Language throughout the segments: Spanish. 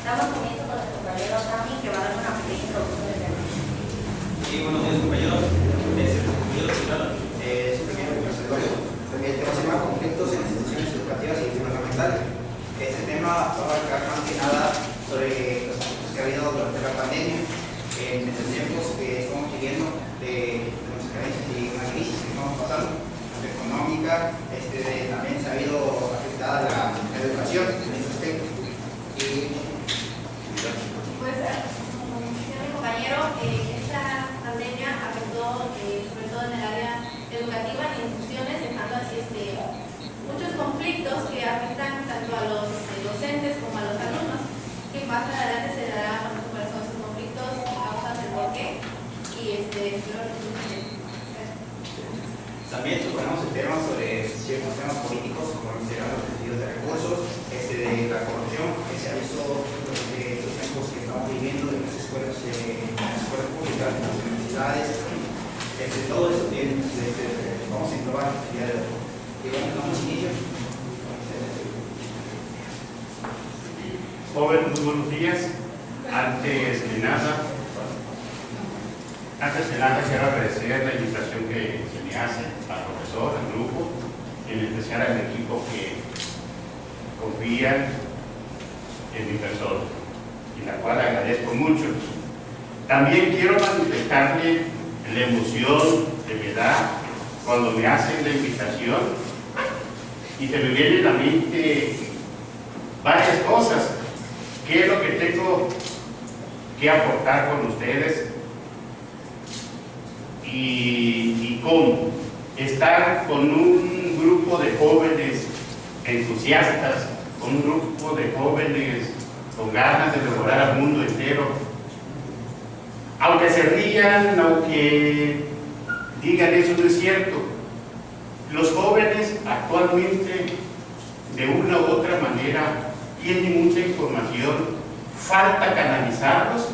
Damos comienzo con el compañero Sammy, que va a dar una pequeña introducción del tema. Sí, buenos días, compañeros. El tema se llama conflictos en instituciones educativas y gubernamentales. Este tema va a abarcar más que nada sobre los conflictos que ha habido durante la pandemia, en estos tiempos que estamos viviendo de nuestras carencias y una crisis que estamos pasando, tanto económica, también se ha habido afectada la educación en ese aspecto. Pues, como decía mi compañero, esta pandemia afectó sobre todo en el área educativa y instituciones, dejando así muchos conflictos que afectan tanto a los docentes como a los alumnos, que más adelante se dará cuáles son esos conflictos, causas del porqué y También tocamos el tema sobre ciertos temas políticos, como serán los desvíos de recursos, de la corrupción que se ha visto durante estos tiempos que estamos viviendo en las escuelas públicas, en las universidades. Todo eso vamos a englobar el día de hoy. Y bueno, damos inicio. Joven, muy buenos días. Antes de nada quiero agradecer la invitación que se me hace al profesor, al grupo, en especial al equipo que confía en mi persona, y la cual agradezco mucho. También quiero manifestarle la emoción de mi edad cuando me hacen la invitación y se me viene a la mente varias cosas. ¿Qué es lo que tengo que aportar con ustedes? Y cómo estar con un grupo de jóvenes entusiastas, con un grupo de jóvenes con ganas de mejorar al mundo entero, aunque se rían, aunque digan eso no es cierto. Los jóvenes actualmente, de una u otra manera, tienen mucha información, falta canalizarlos,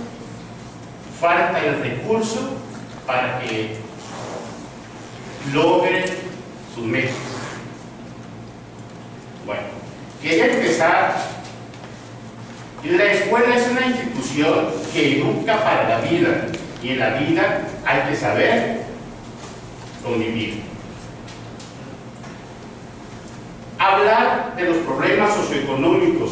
falta el recurso para que logren sus metas. Bueno, quería empezar. La escuela es una institución que educa para la vida, y en la vida hay que saber convivir. Hablar de los problemas socioeconómicos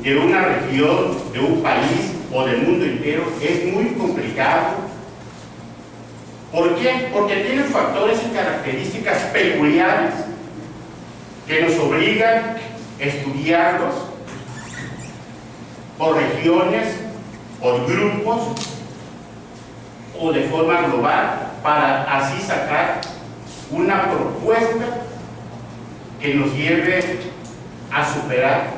de una región, de un país o del mundo entero es muy complicado. ¿Por qué? Porque tienen factores y características peculiares que nos obligan a estudiarlos por regiones, por grupos o de forma global, para así sacar una propuesta que nos lleve a superar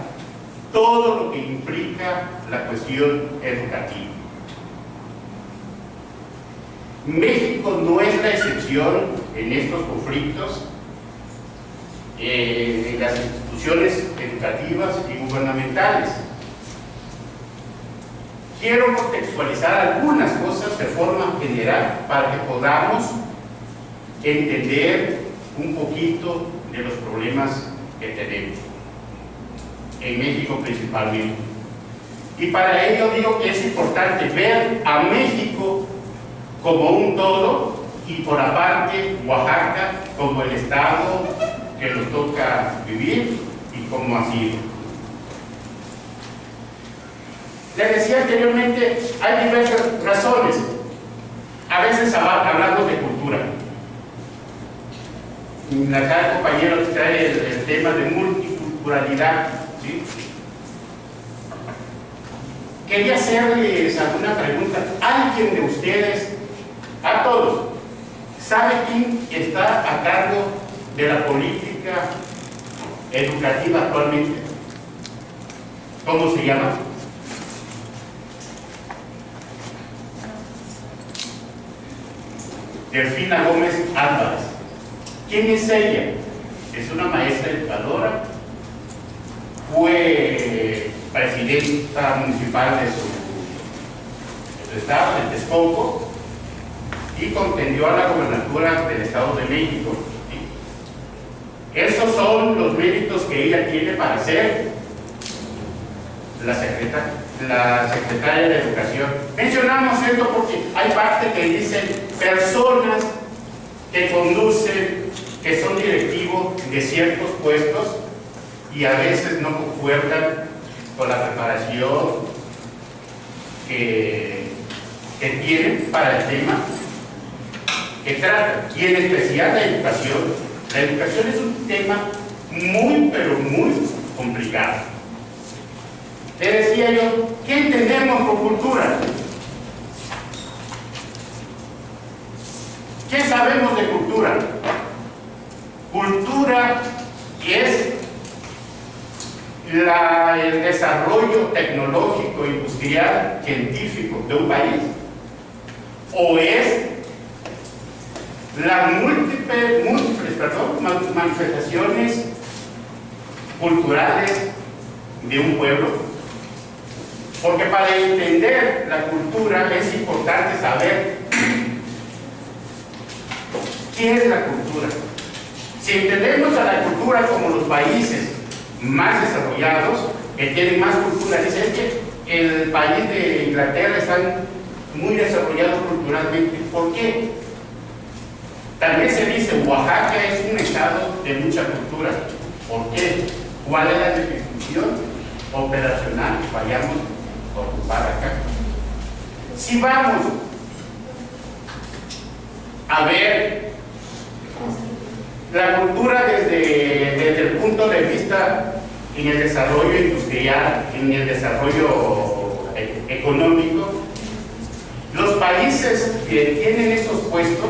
todo lo que implica la cuestión educativa. México no es la excepción en estos conflictos en las instituciones educativas y gubernamentales. Quiero contextualizar algunas cosas de forma general para que podamos entender un poquito de los problemas que tenemos en México principalmente. Y para ello digo que es importante ver a México como un todo, y por aparte Oaxaca como el estado que nos toca vivir y como ha sido. Les decía anteriormente, hay diversas razones. A veces hablamos de cultura. Acá el compañero trae el tema de multiculturalidad, ¿sí? Quería hacerles alguna pregunta. ¿Alguien de ustedes, a todos, sabe quién está a cargo de la política educativa actualmente? ¿Cómo se llama? Delfina Gómez Álvarez. ¿Quién es ella? Es una maestra educadora, fue presidenta municipal de su estado, de Texcoco, y contendió a la gobernatura del Estado de México. ¿Sí? Esos son los méritos que ella tiene para ser la secretaria de Educación. Mencionamos esto porque hay parte que dicen personas que conducen, que son directivos de ciertos puestos y a veces no concuerdan con la preparación que tienen para el tema que tratan, y en especial la educación. La educación es un tema muy, pero muy complicado. Te decía yo, ¿qué entendemos por cultura? ¿Qué sabemos de cultura? Cultura es el desarrollo tecnológico, industrial, científico de un país, o es las múltiples manifestaciones culturales de un pueblo. Porque para entender la cultura es importante saber qué es la cultura. Si entendemos a la cultura como los países más desarrollados, que tienen más cultura, dice que el país de Inglaterra está muy desarrollado culturalmente. ¿Por qué? También se dice Oaxaca es un estado de mucha cultura. ¿Por qué? ¿Cuál es la definición operacional que vayamos a ocupar acá? Si vamos a ver la cultura desde el punto de vista en el desarrollo industrial, en el desarrollo económico, los países que tienen esos puestos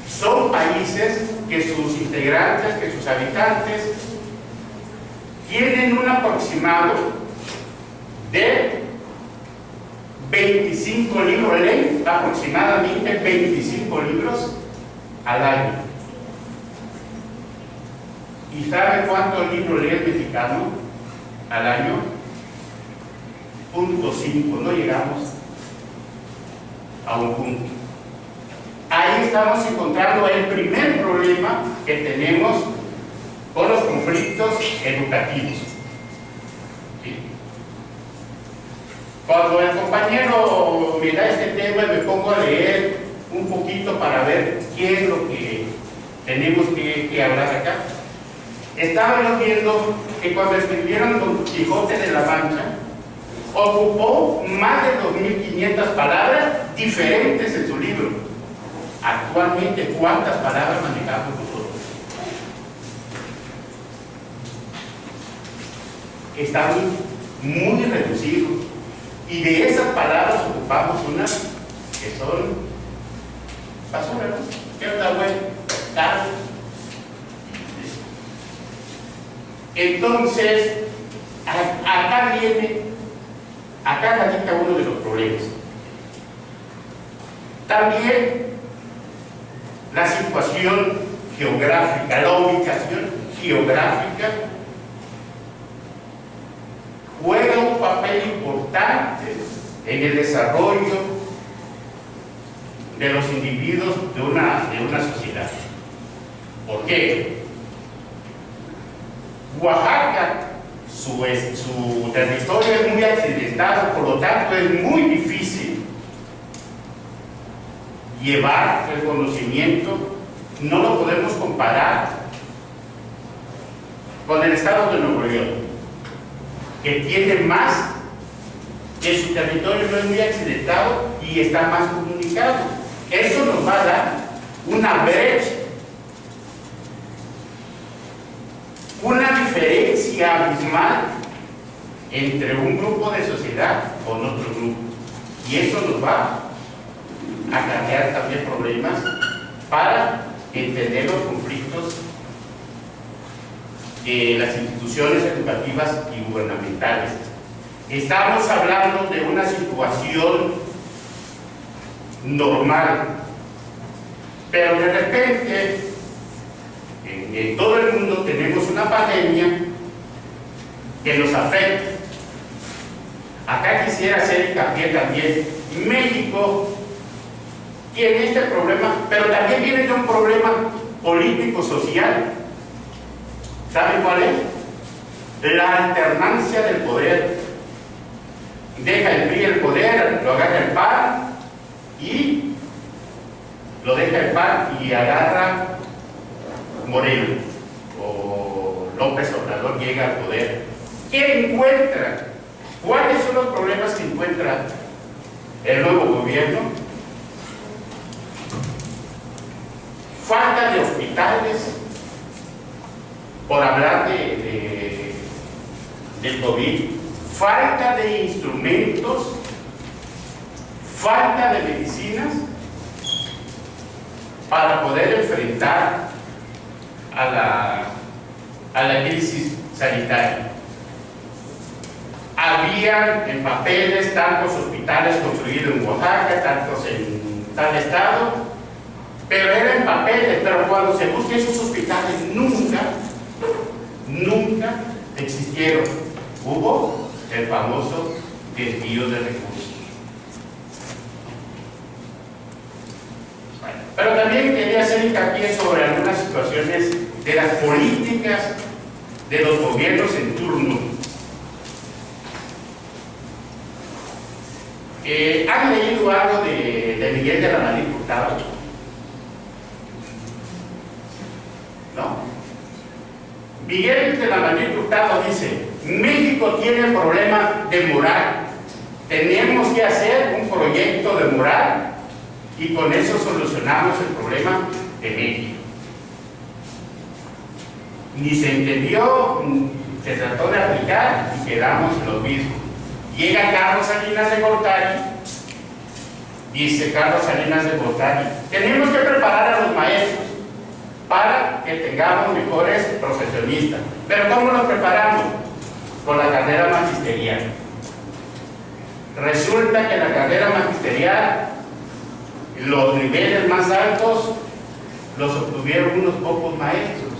son países que sus integrantes, que sus habitantes tienen un aproximado de 25 libros, leen aproximadamente 25 libros al año. ¿Y sabe cuántos libros lee el mexicano al año? 0.5, no llegamos a un punto. Ahí estamos encontrando el primer problema que tenemos con los conflictos educativos. ¿Sí? Cuando el compañero me da este tema, me pongo a leer un poquito para ver qué es lo que tenemos que hablar acá. Estaba yo viendo que cuando escribieron Don Quijote de la Mancha, ocupó más de 2.500 palabras diferentes en su libro. Actualmente, ¿cuántas palabras manejamos nosotros? Está muy reducido. Y de esas palabras ocupamos unas que son basura, ¿no? ¿Qué onda, güey? Claro. Entonces, acá radica uno de los problemas. También la situación geográfica, la ubicación geográfica juega un papel importante en el desarrollo de los individuos de una sociedad. ¿Por qué? Oaxaca, su territorio es muy accidentado, por lo tanto es muy difícil llevar el conocimiento. No lo podemos comparar con el estado de Nuevo León, que tiene más, que su territorio no es muy accidentado y está más comunicado. Eso nos va a dar una brecha, una diferencia abismal entre un grupo de sociedad con otro grupo, y eso nos va a crear también problemas para entender los conflictos de las instituciones educativas y gubernamentales. Estamos hablando de una situación normal, pero de repente en todo el mundo tenemos una pandemia que nos afecta. Acá quisiera hacer hincapié también. México tiene este problema, pero también viene de un problema político-social. ¿Saben cuál es? La alternancia del poder. el poder, lo agarra el PAN y lo deja el PAN y agarra Moreno o López Obrador, llega al poder. ¿Qué encuentra? ¿Cuáles son los problemas que encuentra el nuevo gobierno? Falta de hospitales, por hablar del COVID, falta de instrumentos, falta de medicinas para poder enfrentar a la crisis sanitaria. Habían en papeles tantos hospitales construidos en Oaxaca, tantos en tal estado, pero eran papeles, pero cuando se busca esos hospitales nunca existieron. Hubo el famoso desvío de recursos. Bueno, pero también quería hacer hincapié sobre algunas situaciones de las políticas de los gobiernos en turno. ¿Han leído algo de Miguel de la Madrid Hurtado? ¿No? Miguel de la Madrid Hurtado dice: México tiene problema de moral, tenemos que hacer un proyecto de moral y con eso solucionamos el problema de México. Ni se entendió, se trató de aplicar y quedamos en lo mismo. Llega Carlos Salinas de Gortari, dice Carlos Salinas de Gortari: tenemos que preparar a los maestros para que tengamos mejores profesionistas. ¿Pero cómo los preparamos? Con la carrera magisterial. Resulta que la carrera magisterial, los niveles más altos los obtuvieron unos pocos maestros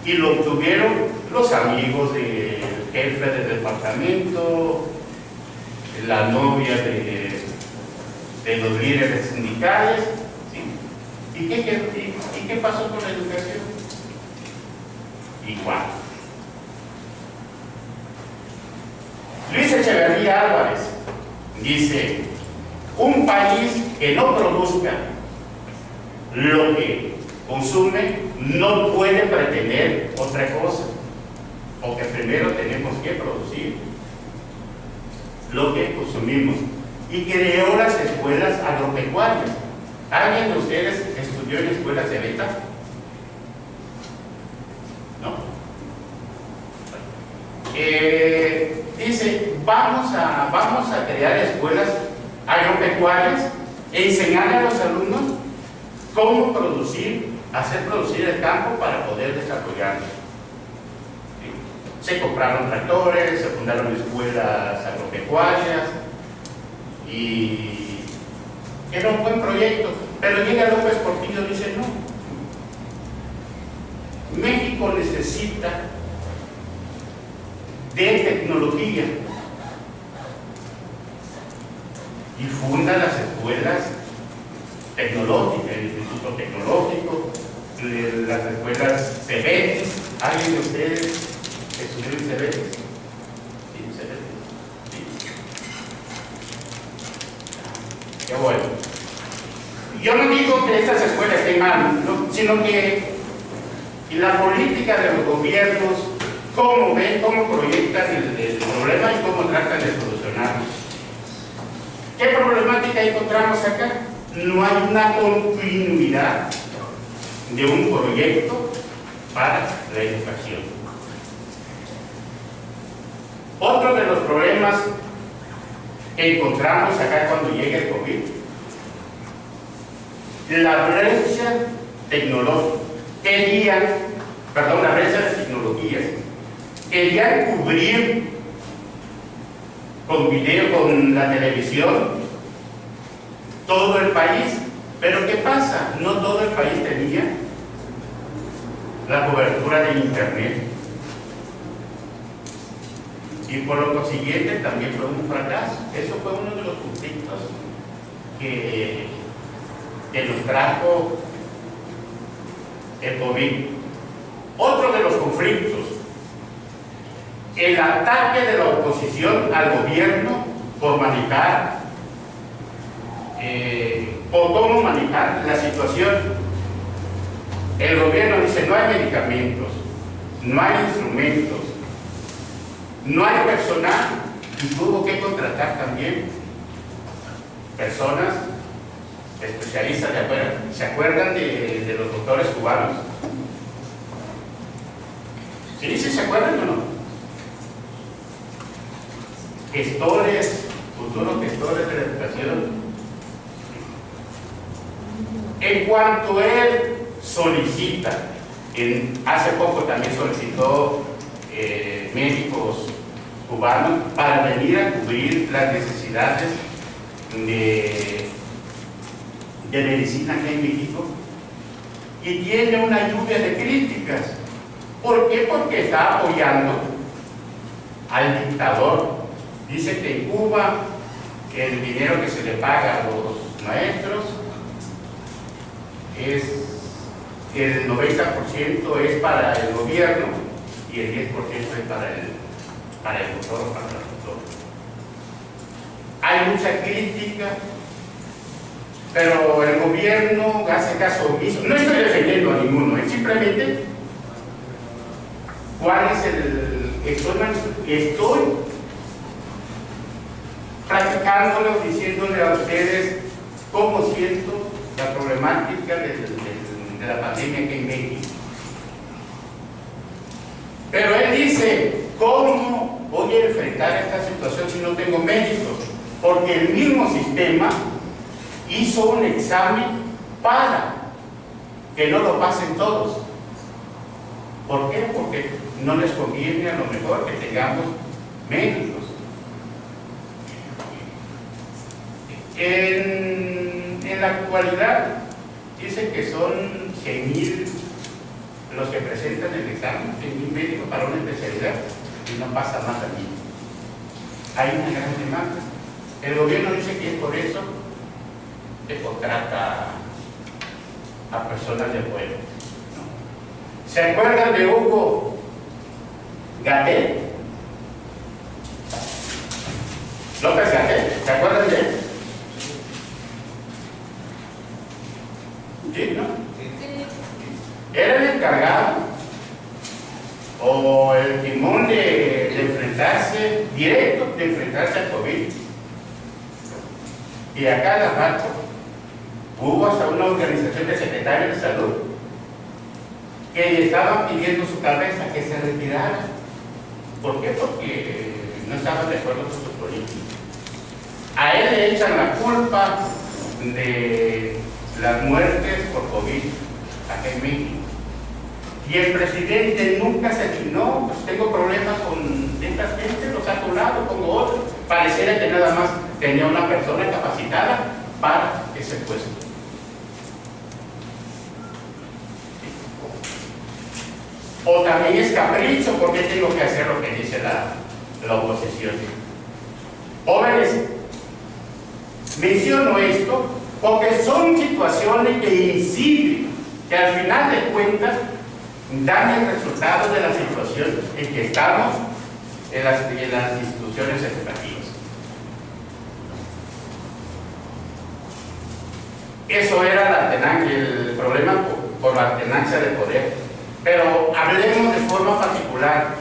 y lo obtuvieron los amigos del jefe del departamento, la novia de los líderes sindicales, ¿sí? ¿Y qué pasó con la educación? Igual. Luis Echeverría Álvarez dice: un país que no produzca lo que consume no puede pretender otra cosa, porque primero tenemos que producir lo que consumimos. Y creó las escuelas agropecuarias. ¿Alguien de ustedes estudió en escuelas de beta? ¿No? Dice: vamos a crear escuelas agropecuarias e enseñarle a los alumnos cómo hacer producir el campo para poder desarrollarlo. Se compraron tractores, se fundaron escuelas agropecuarias y era un buen proyecto, pero llega López Portillo y dice: no, México necesita de tecnología, y funda las escuelas tecnológicas, el Instituto Tecnológico, las escuelas Cebetis. ¿Alguien de ustedes estudió en Cebetis? Sí, Cebetis. Sí. Qué bueno. Yo no digo que estas escuelas estén mal, ¿no? Sino que la política de los gobiernos, cómo ven, cómo proyectan el problema y cómo tratan de solucionarlo. ¿Qué problemática encontramos acá? No hay una continuidad de un proyecto para la educación. Otro de los problemas que encontramos acá cuando llega el COVID: la brecha tecnológica. La brecha de tecnologías. Querían cubrir con video, con la televisión, todo el país. Pero ¿qué pasa? No todo el país tenía la cobertura de internet. Y por lo consiguiente también fue un fracaso. Eso fue uno de los conflictos que nos trajo el COVID. Otro de los conflictos: el ataque de la oposición al gobierno por manejar, por cómo manejar la situación. El gobierno dice: no hay medicamentos, no hay instrumentos, no hay personal, y tuvo que contratar también personas especialistas. ¿Se acuerdan de los doctores cubanos? ¿Sí se acuerdan o no? Gestores, futuros gestores de la educación. En cuanto él solicita, hace poco también solicitó médicos cubanos para venir a cubrir las necesidades de medicina aquí en México, y tiene una lluvia de críticas. ¿Por qué? Porque está apoyando al dictador. Dice que en Cuba el dinero que se le paga a los maestros es el 90% es para el gobierno y el 10% es para el doctor o para la doctora. Hay mucha crítica, pero el gobierno hace caso omiso. No estoy defendiendo a ninguno, es simplemente cuál es estoy practicándole o diciéndole a ustedes cómo siento la problemática de la pandemia aquí en México. Pero él dice: ¿cómo voy a enfrentar esta situación si no tengo médicos? Porque el mismo sistema hizo un examen para que no lo pasen todos. ¿Por qué? Porque no les conviene a lo mejor que tengamos médicos. En la actualidad dice que son 100,000 los que presentan el examen, 100,000 médicos para una especialidad, y no pasa más allí. Hay una gran demanda. El gobierno dice que es por eso que contrata a personas de pueblo. ¿Se acuerdan de Hugo Gatell? López Gatell, ¿se acuerdan de él? ¿Sí, no? Era el encargado o el timón de enfrentarse, directo, de enfrentarse al COVID. Y a cada rato hubo hasta una organización de secretarios de salud que estaban pidiendo su cabeza, que se retirara. ¿Por qué? Porque no estaban de acuerdo con sus políticas. A él le echan la culpa de las muertes por COVID acá en México. Y el presidente nunca se dijo: no, pues tengo problemas con esta gente, los saco a un lado, pongo otro. Pareciera que nada más tenía una persona capacitada para ese puesto. O también es capricho, porque tengo que hacer lo que dice la oposición. Jóvenes, menciono esto porque son situaciones que inciden, que al final de cuentas dan el resultado de la situación en que estamos en las instituciones educativas. Eso era el problema por la alternancia de poder. Pero hablemos de forma particular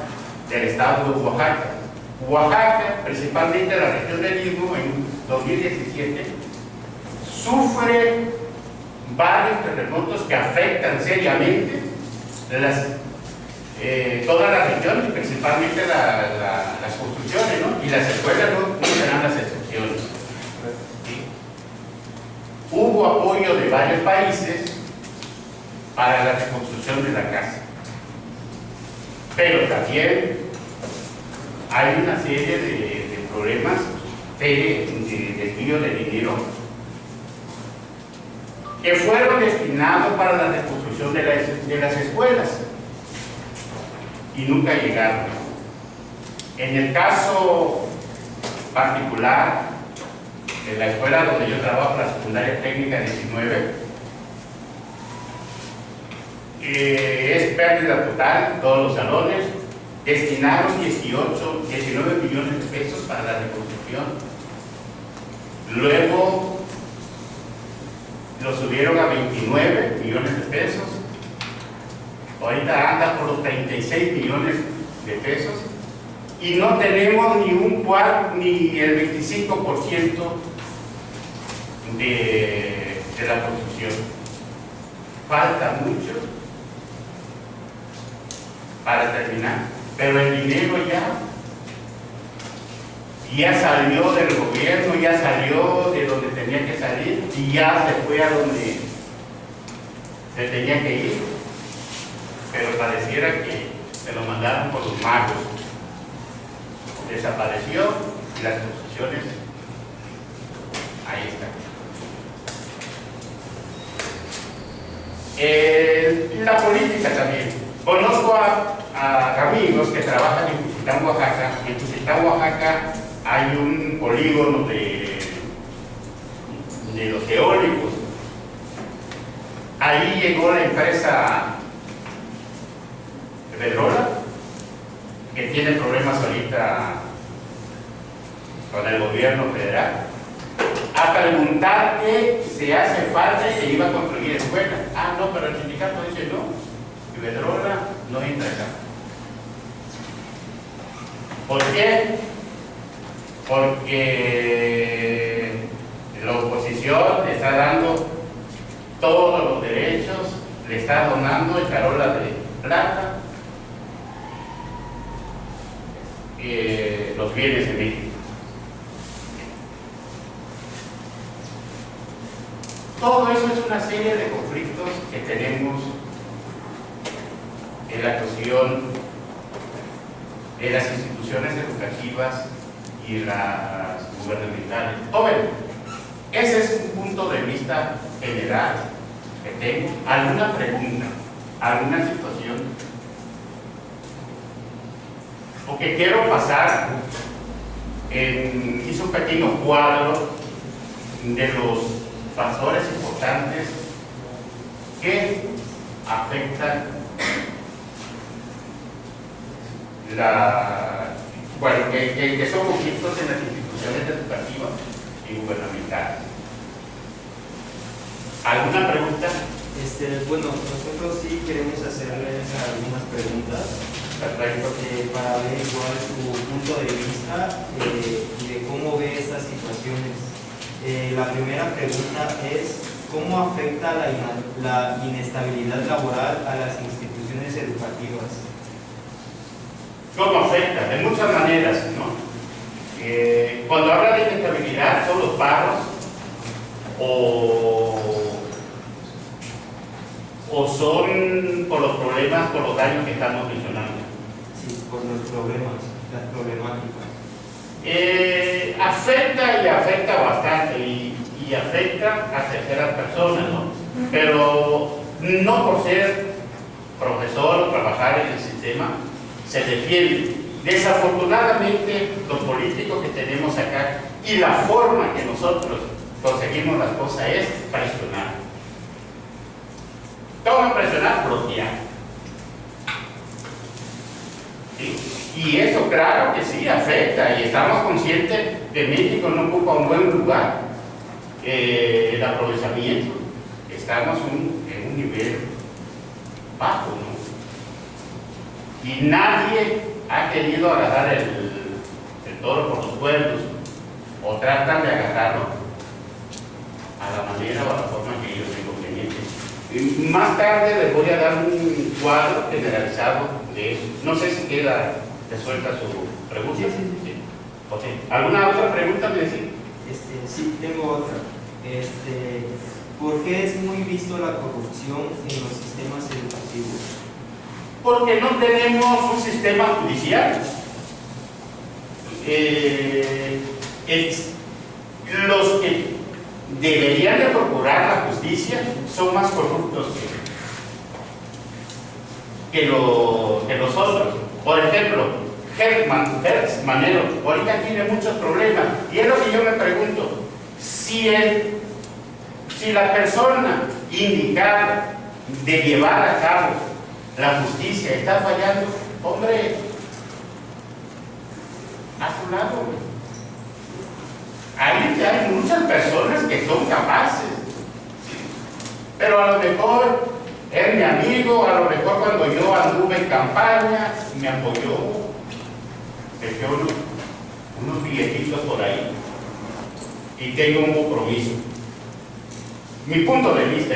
del estado de Oaxaca. Oaxaca, principalmente la región del Istmo, en 2017, sufre varios terremotos que afectan seriamente toda la región, y principalmente las construcciones, ¿no? Y las escuelas no serán las excepciones. ¿Sí? Hubo apoyo de varios países para la reconstrucción de la casa, pero también hay una serie de problemas de desvío de dinero que fueron destinados para la reconstrucción de las escuelas y nunca llegaron. En el caso particular de la escuela donde yo trabajo, la secundaria técnica 19, es pérdida total, todos los salones. Destinaron 19 millones de pesos para la reconstrucción luego lo subieron a 29 millones de pesos, ahorita anda por los 36 millones de pesos, y no tenemos ni el 25% de la construcción. Falta mucho para terminar, pero el dinero ya salió del gobierno, ya salió de donde tenía que salir y ya se fue a donde se tenía que ir, pero pareciera que se lo mandaron por los magos. Desapareció y las construcciones ahí están. La política también. Conozco a amigos que trabajan en Cusitán, Oaxaca. En Cusitán, Oaxaca hay un polígono de los eólicos. Ahí llegó la empresa Iberdrola, que tiene problemas ahorita con el gobierno federal, a preguntar qué se hace falta y se iba a construir escuelas. Ah, no, pero el sindicato dice no, Iberdrola no entra acá. ¿Por qué? Porque la oposición le está dando todos los derechos, le está donando charolas de plata, los bienes de México. Todo eso es una serie de conflictos que tenemos en la cuestión de las instituciones educativas y las gubernamentales. Bueno, ese es un punto de vista general que tengo. ¿Alguna pregunta? ¿Alguna situación? Porque quiero pasar, hice un pequeño cuadro de los factores importantes que afectan que son conflictos en las instituciones educativas y gubernamentales. ¿Alguna pregunta? Bueno, nosotros sí queremos hacerles algunas preguntas. Perfecto. Para ver cuál es su punto de vista y de cómo ve estas situaciones. La primera pregunta es: ¿cómo afecta la inestabilidad laboral a las instituciones educativas? ¿Cómo afecta? De muchas maneras, ¿no? Cuando habla de inestabilidad, son los paros o son por los problemas, por los daños que estamos mencionando. Sí, por los problemas, las problemáticas. Afecta y afecta bastante y afecta a terceras personas, ¿no? Pero no por ser profesor o trabajar en el sistema se defiende. Desafortunadamente, los políticos que tenemos acá y la forma que nosotros conseguimos las cosas es presionar. ¿Cómo presionar? Bloquear. ¿Sí? Y eso, claro que sí, afecta, y estamos conscientes que México no ocupa un buen lugar. El aprovechamiento, estamos en un nivel bajo, ¿no? Y nadie ha querido agarrar el toro por los cuernos, o tratan de agarrarlo a la manera o a la forma que ellos ven conveniente. Y más tarde les voy a dar un cuadro generalizado de eso. No sé si queda resuelta su pregunta. Sí. Okay. ¿Alguna otra pregunta me decís? Sí, tengo otra. ¿Por qué es muy visto la corrupción en los sistemas educativos? Porque no tenemos un sistema judicial. Los que deberían de procurar la justicia son más corruptos que los otros. Por ejemplo, Hertz Manero, ahorita tiene muchos problemas, y es lo que yo me pregunto: si la persona indicada de llevar a cabo la justicia está fallando, hombre, a su lado. hay muchas personas que son capaces, pero a lo mejor es mi amigo, a lo mejor cuando yo anduve en campaña me apoyó, dejé unos billetitos por ahí y tengo un compromiso. Mi punto de vista,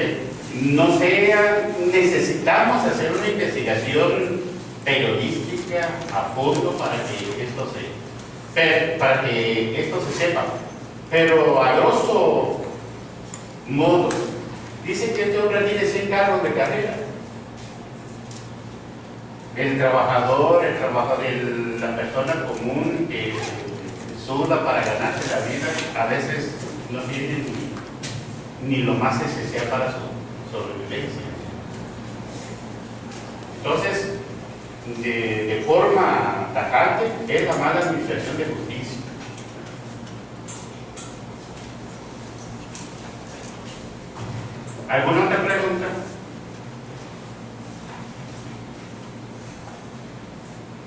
no sea, necesitamos hacer una investigación periodística a fondo para que esto se sepa, pero a grosso modo dice que este hombre tiene 100 carros de carrera. El trabajador, la persona común que suda para ganarse la vida, a veces no tiene ni lo más esencial para su sobrevivencia. Entonces, de forma tajante, es la mala administración de justicia. ¿Alguna otra pregunta?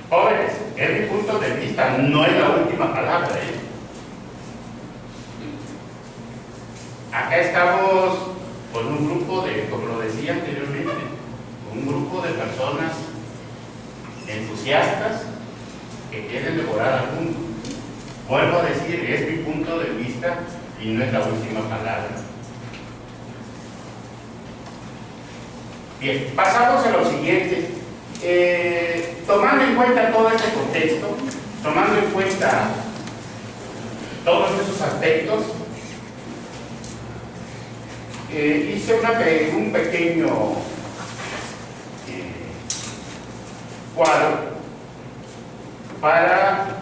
Jóvenes, es mi punto de vista, no es la última palabra. Acá estamos con un grupo de, como lo decía anteriormente, un grupo de personas entusiastas que quieren devorar al mundo. Vuelvo a decir, es mi punto de vista y no es la última palabra. Bien, pasamos a lo siguiente. Tomando en cuenta todo este contexto, tomando en cuenta todos esos aspectos, hice un pequeño cuadro para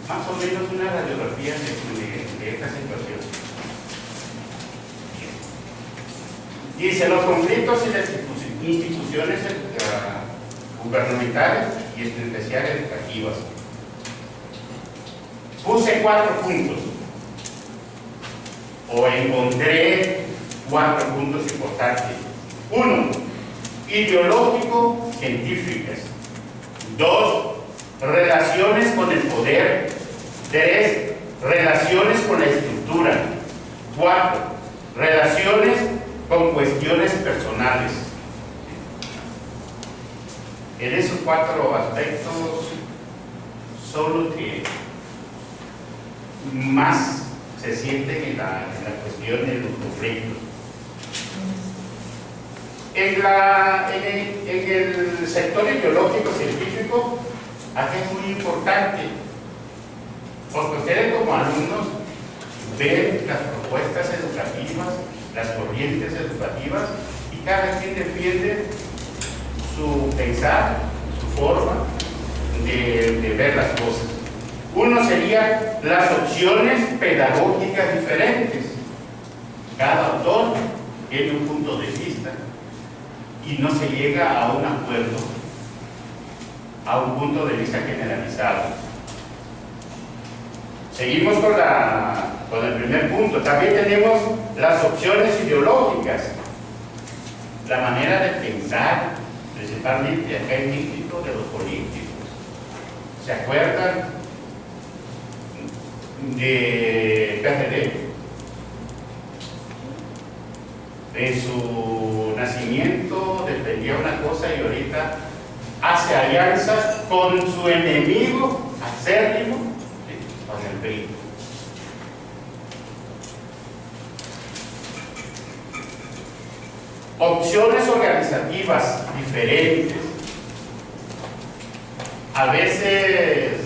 más o menos una radiografía de esta situación. Dice, los conflictos y las instituciones gubernamentales y en especial educativas. Puse 4 puntos, o encontré 4 puntos importantes. 1, ideológico-científicas. 2, relaciones con el poder. 3, relaciones con la estructura. 4, relaciones con cuestiones personales. En esos 4 aspectos son los que más se sienten en la cuestión de los conflictos. En el sector ideológico científico, aquí es muy importante, porque ustedes como alumnos ven las propuestas educativas, las corrientes educativas, y cada quien defiende su pensar, su forma de ver las cosas. Uno sería las opciones pedagógicas diferentes. Cada autor tiene un punto de vista y no se llega a un acuerdo, a un punto de vista generalizado. Seguimos con el primer punto. También tenemos las opciones ideológicas, la manera de pensar, principalmente acá en México, de los políticos. ¿Se acuerdan de PRD? En su nacimiento defendía una cosa y ahorita hace alianzas con su enemigo acérrimo, con el PRI. Opciones organizativas diferentes. A veces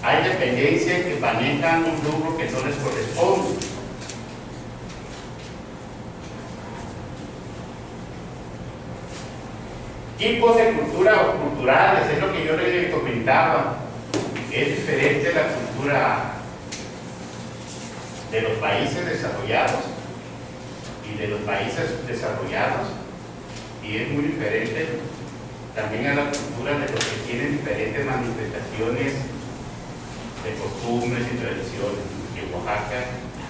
hay dependencias que manejan un rubro que no les corresponde. Tipos de cultura o culturales, es lo que yo les comentaba. Es diferente la cultura de los países desarrollados y de los países desarrollados, y es muy diferente también a la cultura de los que tienen diferentes manifestaciones de costumbres y tradiciones, que Oaxaca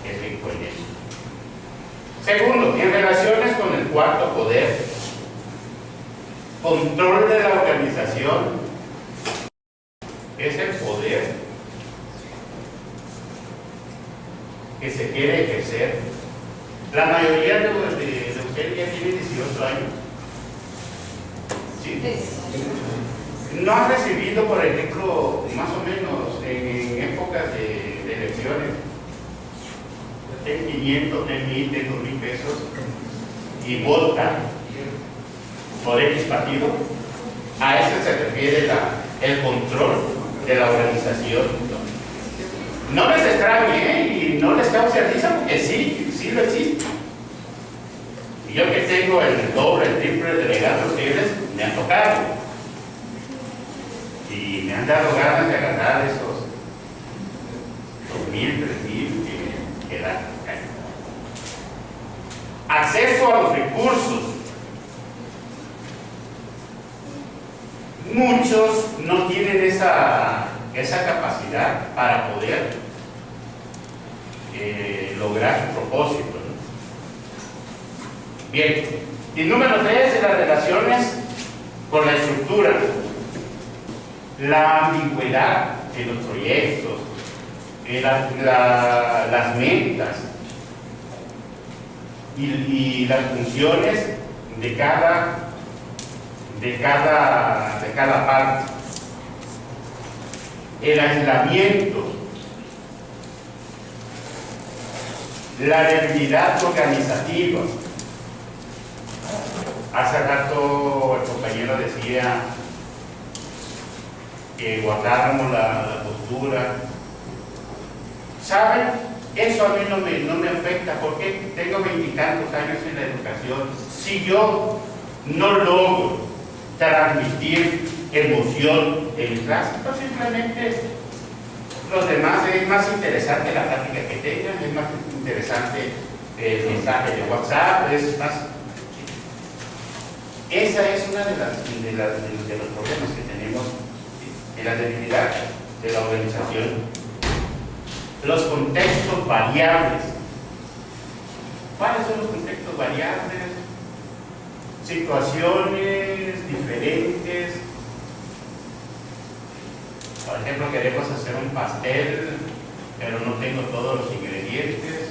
es rico en eso. Segundo, en relaciones con el cuarto poder, control de la organización. Es el poder que se quiere ejercer. La mayoría de ustedes ya tienen 18 años. ¿Sí? No han recibido, por ejemplo, más o menos en épocas de elecciones, ten 500, ten 1000, ten 2000 pesos y votan por X partido. A eso se refiere el control de la organización. No les extrañe y no les cause risa porque sí lo existe. Y yo que tengo el doble, el triple de delegados que ustedes me han tocado. Y me han dado ganas de agarrar esos 2000, 3000 que dan. Acceso a los recursos. Muchos no tienen esa capacidad para poder lograr su propósito, ¿no? Bien, y número 3 de las relaciones con la estructura, la ambigüedad de los proyectos, las metas y las funciones de cada parte. El aislamiento, la debilidad organizativa. Hace rato el compañero decía que guardáramos la postura. ¿Saben? Eso a mí no me afecta porque tengo 20 y tantos años en la educación. Si yo no logro transmitir emoción en clase, pues simplemente los demás es más interesante la plática que tengan, es más interesante el mensaje de WhatsApp, es más. Esa es una de los problemas que tenemos en la debilidad de la organización. Los contextos variables. ¿Cuáles son los contextos variables? Situaciones diferentes. Por ejemplo, queremos hacer un pastel, pero no tengo todos los ingredientes.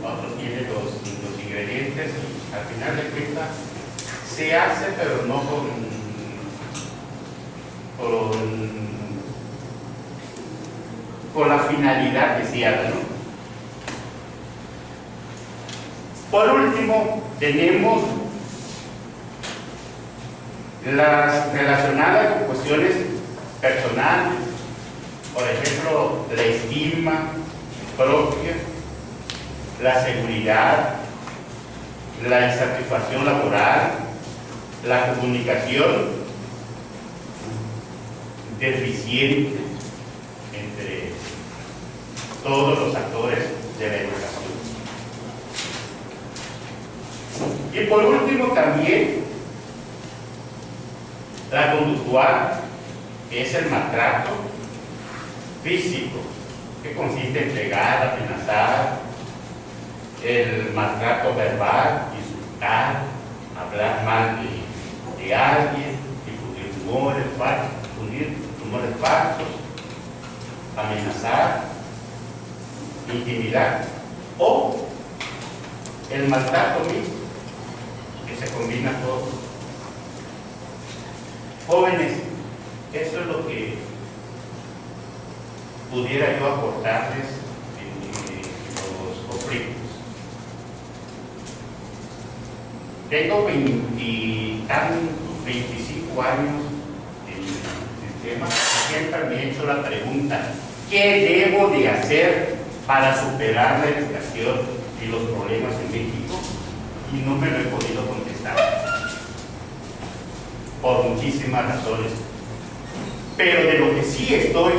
Otros tienen los ingredientes y al final de cuentas se hace, pero no con la finalidad deseada, ¿no? Por último, tenemos las relacionadas con cuestiones personales, por ejemplo, la estima propia, la seguridad, la insatisfacción laboral, la comunicación deficiente entre todos los actores de la educación. Y por último también la conductual, que es el maltrato físico, que consiste en pegar, amenazar, el maltrato verbal, insultar, hablar mal de alguien, difundir rumores falsos, amenazar, intimidar, o el maltrato mismo, que se combina todo. Jóvenes, eso es lo que pudiera yo aportarles en los conflictos. Tengo 25 años en el tema. Siempre me he hecho la pregunta: ¿qué debo de hacer para superar la educación y los problemas en México? Y no me lo he podido contestar por muchísimas razones. Pero de lo que sí estoy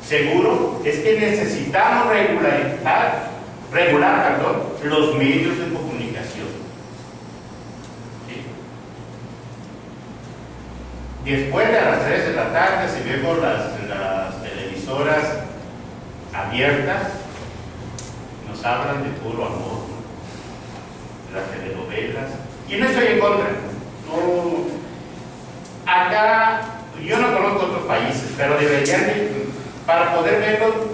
seguro es que necesitamos regular los medios de comunicación. ¿Sí? Después de las 3 de la tarde, si vemos las televisoras abiertas, nos hablan de puro amor, ¿no? Las telenovelas, y no estoy en contra. No. Acá, yo no conozco otros países, pero deberían de para poder verlo,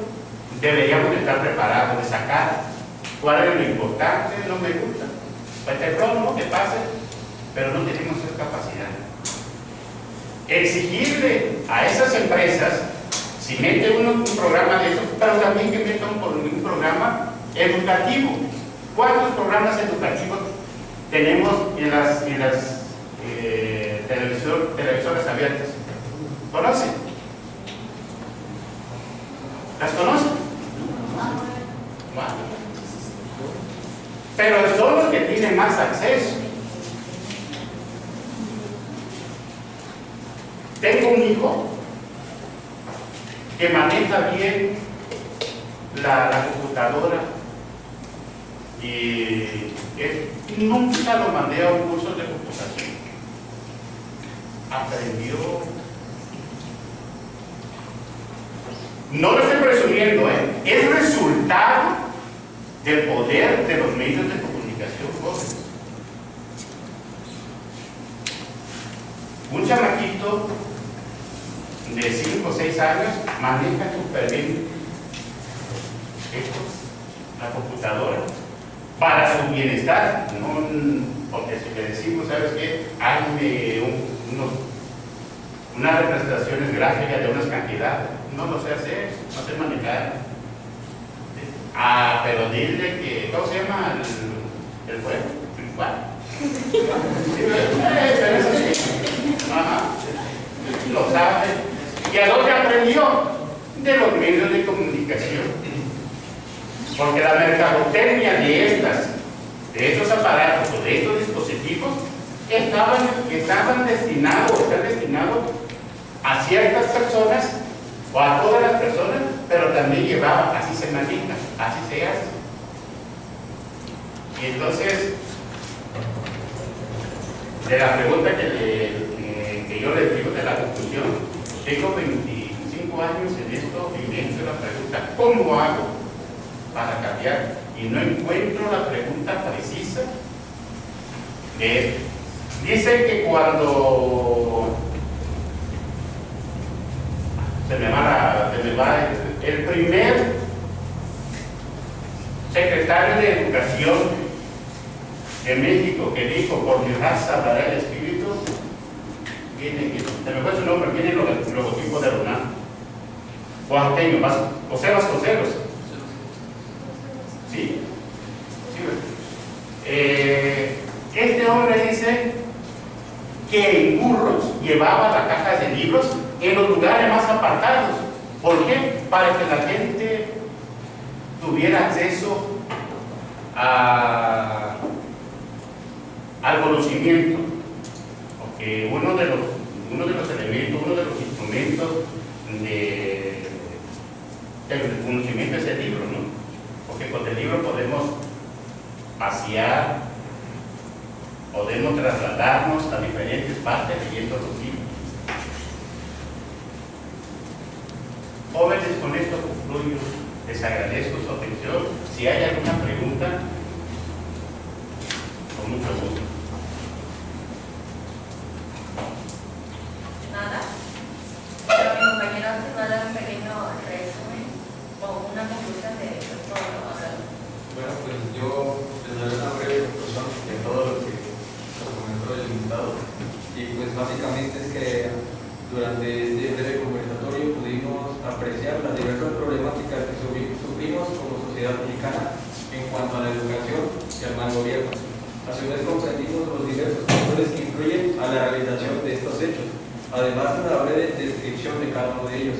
deberíamos estar preparados de sacar cuál es lo importante, no me gusta. Pues el plomo que pase, pero no tenemos esa capacidad. Exigirle a esas empresas, si mete uno un programa de eso, pero también que meta un programa educativo. ¿Cuántos programas educativos tenemos en las televisoras abiertas? ¿Conocen? ¿Las conocen? Bueno. Pero son los que tienen más acceso. Tengo un hijo que maneja bien la computadora y nunca lo mandé a un curso de computación. Aprendió. No lo estoy presumiendo, es resultado del poder de los medios de comunicación jóvenes. Un chamaquito de 5 o 6 años maneja súper bien esto, la computadora, para su bienestar, no, porque si le decimos, ¿sabes qué? Hazme unas representaciones gráficas de unas cantidades, no lo sé hacer, no sé manejar. Pero dile que, ¿cómo se llama el juego? ¿Cuál? Pero eso sí. Ajá. Lo sabe. ¿Y a dónde aprendió? De los medios de comunicación. Porque la mercadotecnia de estos aparatos o de estos dispositivos están destinados a ciertas personas o a todas las personas, pero también llevaba, así se maneja, así se hace. Y entonces, de la pregunta que yo les digo de la conclusión, tengo 25 años en esto y me hice la pregunta, ¿cómo hago para cambiar? Y no encuentro la pregunta precisa de esto. Dice que cuando se me va el primer secretario de Educación de México que dijo, por mi raza hablará el Espíritu, se me fue su nombre, viene el logotipo de Ronaldo. Oaxaqueño, José Vasconcelos. ¿Sí? Este hombre dice que en burros llevaba las cajas de libros en los lugares más apartados. ¿Por qué? Para que la gente tuviera acceso al conocimiento. Porque uno de los elementos, uno de los instrumentos del conocimiento es el libro, ¿no? Porque con el libro podemos pasear, podemos trasladarnos a diferentes partes leyendo los libros. Jóvenes, con esto concluyo. Les agradezco su atención. Si hay alguna pregunta, con mucho gusto. Nada. Pero mi compañero antes va a dar un pequeño resumen o una conclusión de todo lo que va a hacer. Bueno, pues yo les daré una breve conclusión de todo lo que comentó el invitado. Y pues básicamente es que durante este breve conversatorio pudimos apreciar las diversas problemáticas que sufrimos como sociedad mexicana en cuanto a la educación y al mal gobierno. A su vez comprendimos los diversos factores que influyen a la realización de estos hechos, además de una breve descripción de cada uno de ellos.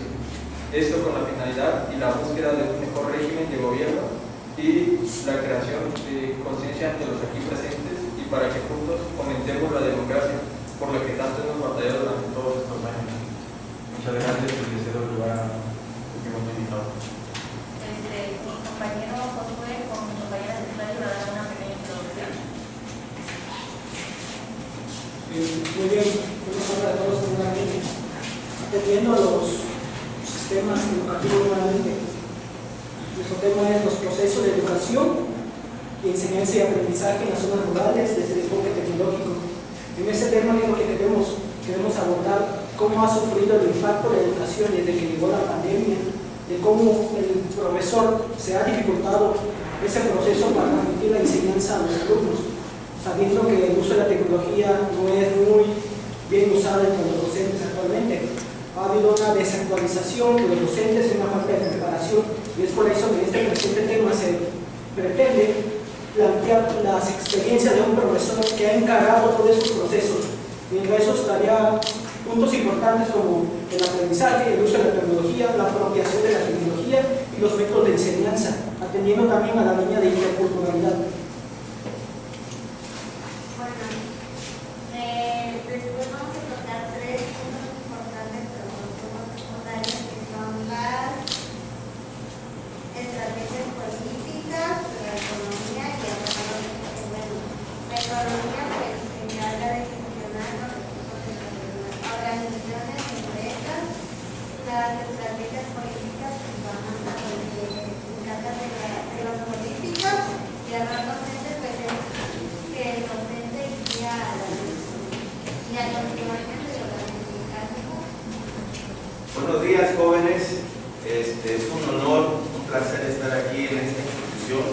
Esto con la finalidad y la búsqueda de un mejor régimen de gobierno y la creación de conciencia ante los aquí presentes y para que juntos fomentemos la democracia por la que tanto hemos batallado durante todos estos años. Muchas gracias y les cedo el lugar a mi invitado. Mi compañero Josué con mi compañera Cecilia va a dar una pequeña introducción. Muy bien, buenas tardes a todos seguramente. Atendiendo a los sistemas educativos nuevamente, nuestro tema es los procesos de educación y enseñanza y aprendizaje en las zonas rurales desde el enfoque tecnológico. En este tema es lo que queremos abordar cómo ha sufrido el impacto de la educación desde que llegó la pandemia de cómo el profesor se ha dificultado ese proceso para transmitir la enseñanza a los alumnos, sabiendo que el uso de la tecnología no es muy bien usado entre los docentes actualmente. Ha habido una desactualización de los docentes, una falta de preparación, y es por eso que en este presente tema se pretende plantear las experiencias de un profesor que ha encarado todos esos procesos. Y en eso estaría puntos importantes como el aprendizaje, el uso de la tecnología, la apropiación de la tecnología y los métodos de enseñanza, atendiendo también a la línea de interculturalidad. Bueno, después vamos a tocar 3 puntos importantes para los temas secundarios, que son las estrategias políticas, la economía y el desarrollo. Bueno, la economía pues se encarga de gestionar los recursos de las organizaciones y empresas. Las estrategias políticas pues van a estar se encargan de las políticas, y el rol docente pues es que el docente guía a la y a los estudiantes de la educación. Buenos días, jóvenes. Es un honor, un placer estar aquí en esta institución.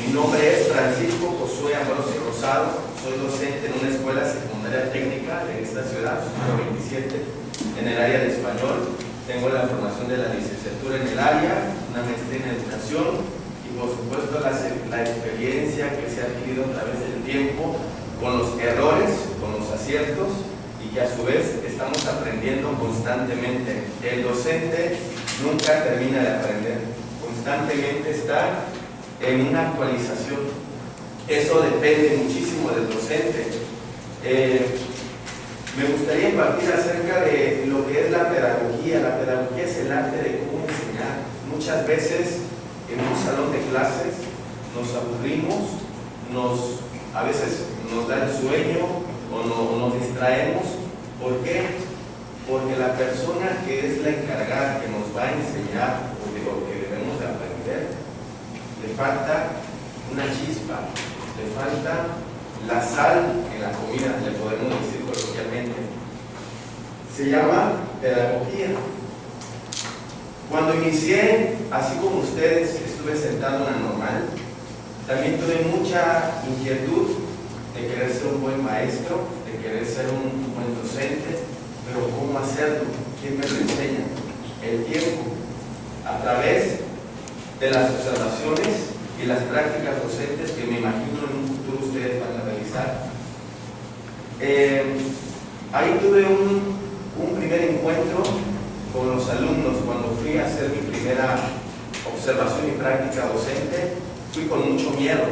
Mi nombre es Francisco Josué Ambrosio Rosado. Soy docente en una escuela secundaria técnica de esta ciudad, número 27, en el área de español. Tengo la formación de la licenciatura en el área, una maestría en educación y por supuesto la experiencia que se ha adquirido a través del tiempo, con los errores, con los aciertos, y que a su vez estamos aprendiendo constantemente. El docente nunca termina de aprender, constantemente está en una actualización. Eso depende muchísimo del docente. Me gustaría impartir acerca de lo que es la pedagogía. La pedagogía es el arte de cómo enseñar. Muchas veces en un salón de clases nos aburrimos, a veces nos da el sueño o nos distraemos. ¿Por qué? Porque la persona que es la encargada, que nos va a enseñar o de lo que debemos de aprender, le falta una chispa, le falta la sal en la comida, le podemos decir coloquialmente. Se llama pedagogía. Cuando inicié, así como ustedes, estuve sentado en la normal, también tuve mucha inquietud de querer ser un buen maestro, de querer ser un buen docente, pero ¿cómo hacerlo? ¿Quién me lo enseña? El tiempo, a través de las observaciones y las prácticas docentes que me imagino en un futuro ustedes van a realizar. Ahí tuve un primer encuentro con los alumnos. Cuando fui a hacer mi primera observación y práctica docente, fui con mucho miedo,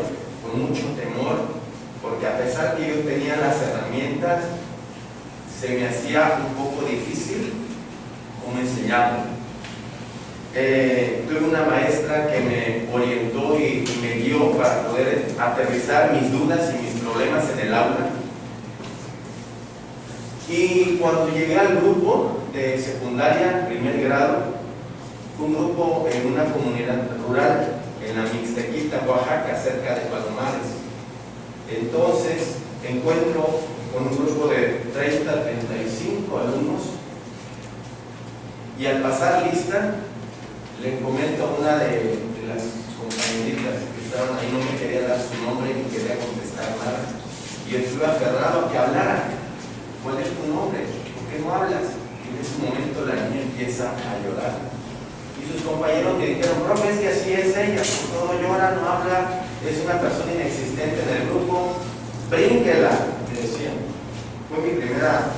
con mucho temor, porque a pesar que yo tenía las herramientas, se me hacía un poco difícil cómo enseñarlo. Tuve una maestra que me orientó y me guió para poder aterrizar mis dudas y mis problemas en el aula. Y cuando llegué al grupo de secundaria, primer grado, fue un grupo en una comunidad rural, en la Mixtequita, Oaxaca, cerca de Palomares. Entonces, encuentro con un grupo de 30 a 35 alumnos, y al pasar lista, le comento a una de las compañeritas que estaban ahí, no me quería dar su nombre ni quería contestar nada, y estuve aferrado a que hablara. ¿Cuál es tu nombre? ¿Por qué no hablas? Y en ese momento la niña empieza a llorar. Y sus compañeros me dijeron, profe, es que así es ella, por todo llora, no habla, es una persona inexistente en el grupo, brínquela, me decían. Fue mi primera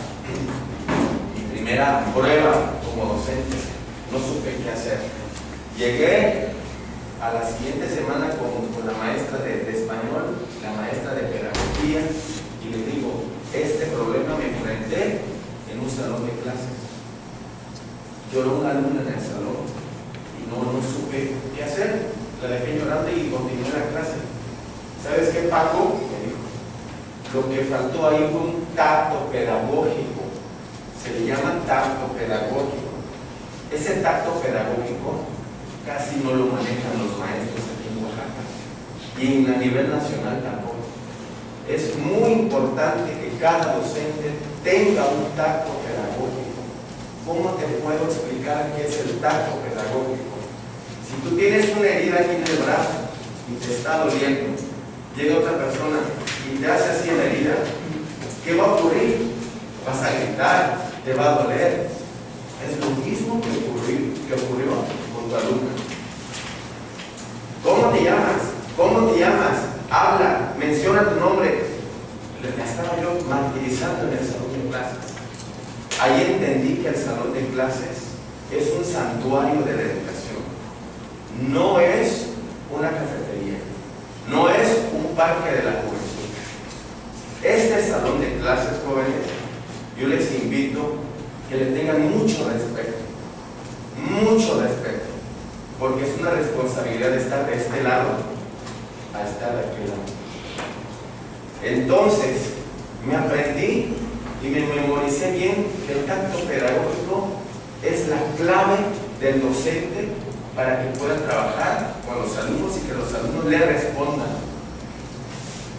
prueba como docente, no supe qué hacer. Llegué a la siguiente semana con la maestra de español, la maestra de pedagogía, y le digo, este problema me enfrenté en un salón de clases. Lloró una alumna en el salón y no supe qué hacer. La dejé llorando y continué la clase. ¿Sabes qué, Paco? Me dijo. Lo que faltó ahí fue un tacto pedagógico. Se le llama tacto pedagógico. Ese tacto pedagógico casi no lo manejan los maestros aquí en Oaxaca, y a nivel nacional tampoco. Es muy importante que cada docente tenga un tacto pedagógico. ¿Cómo te puedo explicar? explicar qué es el tacto pedagógico. Si tú tienes una herida aquí en el brazo y te está doliendo, llega otra persona y te hace así en la herida, ¿qué va a ocurrir? Vas a gritar, te va a doler. Es lo mismo que ocurrió con tu alumna. ¿Cómo te llamas? ¿Cómo te llamas? Habla, menciona tu nombre. La estaba yo martirizando en el salón de clases. Ahí entendí que el salón de clases es un santuario de la educación. No es una cafetería. No es un parque de la juventud. Este salón de clases, jóvenes, yo les invito que le tengan mucho respeto, porque es una responsabilidad de estar de este lado a estar de aquel lado. Entonces, me aprendí y me memoricé bien que el tacto pedagógico es la clave del docente para que pueda trabajar con los alumnos y que los alumnos le respondan.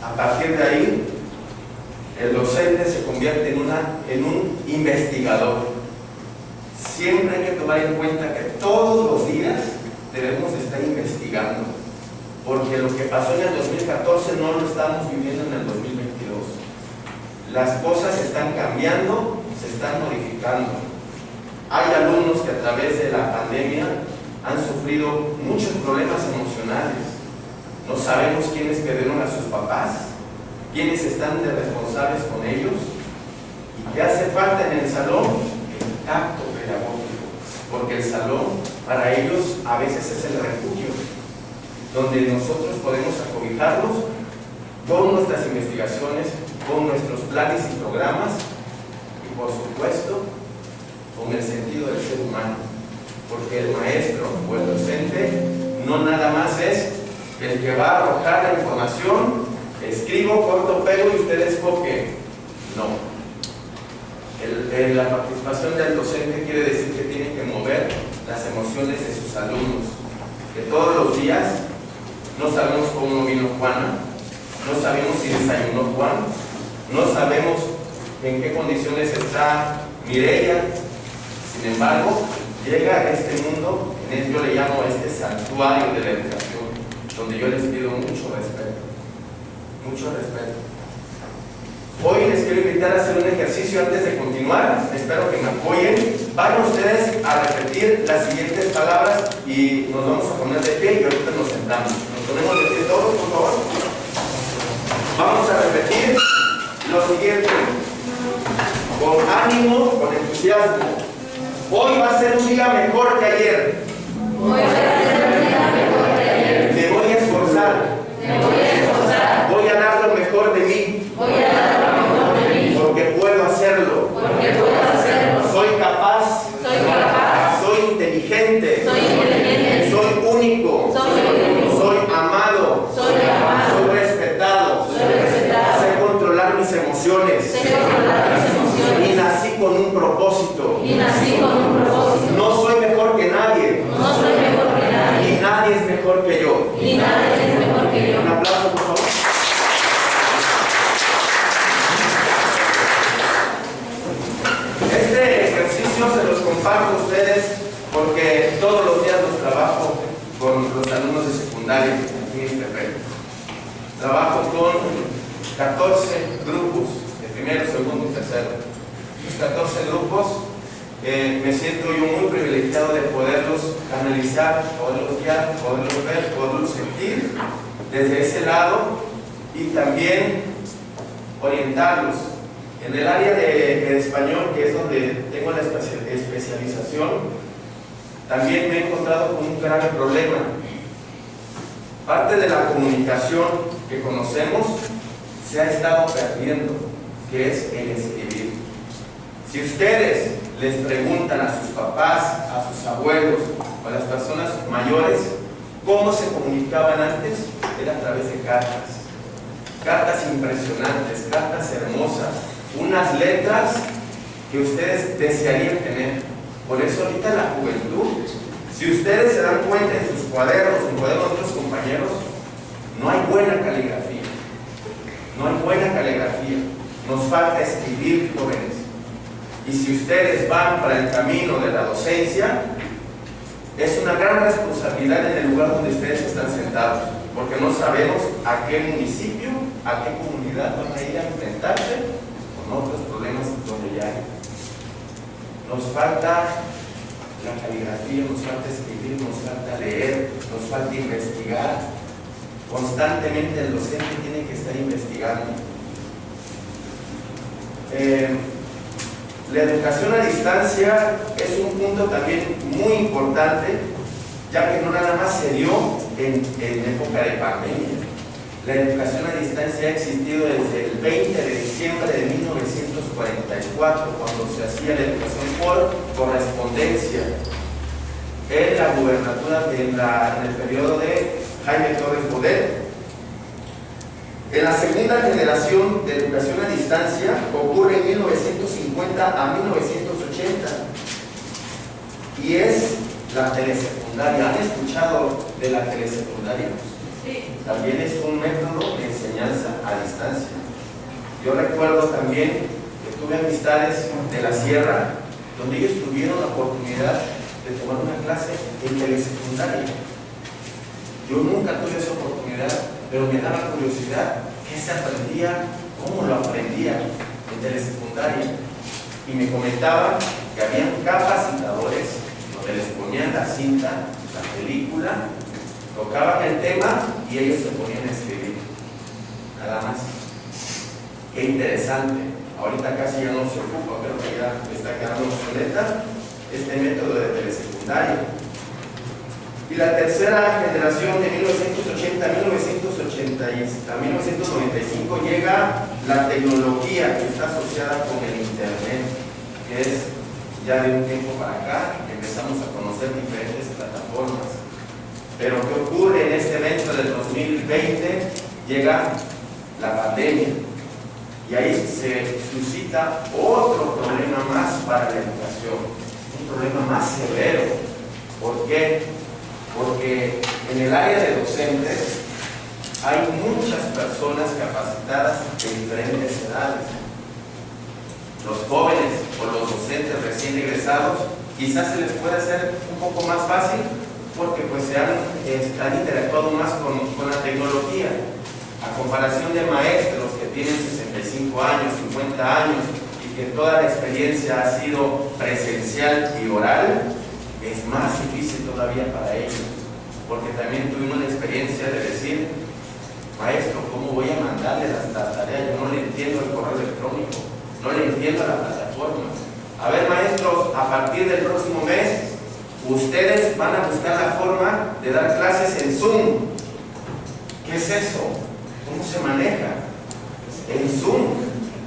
A partir de ahí, el docente se convierte en un investigador. Siempre hay que tomar en cuenta que todos los días debemos estar investigando, porque lo que pasó en el 2014 no lo estamos viviendo en el 2022. Las cosas están cambiando, se están modificando. Hay alumnos que a través de la pandemia han sufrido muchos problemas emocionales. No sabemos quiénes perdieron a sus papás, quiénes están de responsables con ellos, y qué hace falta en el salón, el tacto pedagógico, porque el salón para ellos a veces es el refugio, donde nosotros podemos acobijarlos con nuestras investigaciones, con nuestros planes y programas, y por supuesto con el sentido del ser humano, porque el maestro o el docente no nada más es el que va a arrojar la información, escribo, corto, pego y ustedes copien. No. La participación del docente quiere decir que tiene que mover las emociones de sus alumnos, que todos los días no sabemos cómo vino Juana, no sabemos si desayunó Juan, no sabemos en qué condiciones está Mireia. Sin embargo, llega a este mundo, yo le llamo este santuario de la educación, donde yo les pido mucho respeto. Mucho respeto. Hoy les quiero invitar a hacer un ejercicio antes de continuar. Espero que me apoyen. Vayan ustedes a repetir las siguientes palabras y nos vamos a poner de pie y ahorita nos sentamos. Nos ponemos de pie todos, por favor. Vamos a repetir lo siguiente. Con ánimo, con entusiasmo. Hoy va a ser un día mejor que ayer. Hoy va a ser un día mejor que ayer. Me voy a esforzar. Me voy a esforzar. Voy a dar lo mejor de mí. Voy a dar lo mejor de mí. Porque puedo hacerlo. Porque puedo hacerlo. Soy capaz. Soy capaz. Soy inteligente. Soy inteligente. Soy único. Soy único. Soy amado. Soy amado. Soy respetado. Soy respetado. Sé controlar mis emociones. Sé controlar mis emociones. Y nací con un propósito. Y nací con un propósito. No soy mejor que nadie. No soy mejor que nadie. Y nadie es mejor que yo. Y nadie es mejor que yo. Un aplauso, por favor. Este ejercicio se los comparto a ustedes porque todos los días los trabajo con los alumnos de secundaria aquí en Ixtepec. Trabajo con 14 grupos de primero, segundo y tercero. Los 14 grupos me siento yo muy privilegiado de poderlos analizar, poderlos guiar, poderlos ver, poderlos sentir desde ese lado y también orientarlos. En el área de español, que es donde tengo la especialización, también me he encontrado con un grave problema. Parte de la comunicación que conocemos se ha estado perdiendo, que es el escribir. Si ustedes les preguntan a sus papás, a sus abuelos o a las personas mayores cómo se comunicaban antes, era a través de cartas. Cartas impresionantes, cartas hermosas, unas letras que ustedes desearían tener. Por eso ahorita la juventud, si ustedes se dan cuenta en sus cuadernos, en cuadernos de otros compañeros, no hay buena caligrafía. No hay buena caligrafía. Nos falta escribir, jóvenes. Y si ustedes van para el camino de la docencia, es una gran responsabilidad en el lugar donde ustedes están sentados, porque no sabemos a qué municipio, a qué comunidad van a ir a enfrentarse con otros problemas donde ya hay. Nos falta la caligrafía, nos falta escribir, nos falta leer, nos falta investigar. Constantemente el docente tiene que estar investigando. La educación a distancia es un punto también muy importante, ya que no nada más se dio en época de pandemia. La educación a distancia ha existido desde el 20 de diciembre de 1944, cuando se hacía la educación por correspondencia en la gubernatura, en el periodo de Jaime Torres Bodet. En la segunda generación de educación a distancia ocurre en 1950 a 1980 y es la telesecundaria. ¿Han escuchado de la telesecundaria? Sí. También es un método de enseñanza a distancia. Yo recuerdo también que tuve amistades de la sierra donde ellos tuvieron la oportunidad de tomar una clase en telesecundaria. Yo nunca tuve esa oportunidad, pero me daba curiosidad qué se aprendía, cómo lo aprendía en telesecundaria. Y me comentaban que habían capacitadores donde les ponían la cinta, la película, tocaban el tema y ellos se ponían a escribir. Nada más. Qué interesante. Ahorita casi ya no se ocupa, pero que ya está quedando obsoleta este método de telesecundaria. Y la tercera generación de 1980 a 1995 llega la tecnología que está asociada con el Internet, que es ya de un tiempo para acá empezamos a conocer diferentes plataformas. Pero ¿qué ocurre en este evento del 2020? Llega la pandemia y ahí se suscita otro problema más para la educación, un problema más severo. ¿Por qué? Porque en el área de docentes hay muchas personas capacitadas de diferentes edades. Los jóvenes o los docentes recién egresados quizás se les puede hacer un poco más fácil porque pues se han interactuado más con la tecnología. A comparación de maestros que tienen 65 años, 50 años y que toda la experiencia ha sido presencial y oral, es más difícil todavía para ellos, porque también tuvimos la experiencia de decir, maestro, ¿cómo voy a mandarle las tareas? Yo no le entiendo el correo electrónico, no le entiendo la plataforma. A ver, maestros, a partir del próximo mes, ustedes van a buscar la forma de dar clases en Zoom. ¿Qué es eso? ¿Cómo se maneja? En Zoom.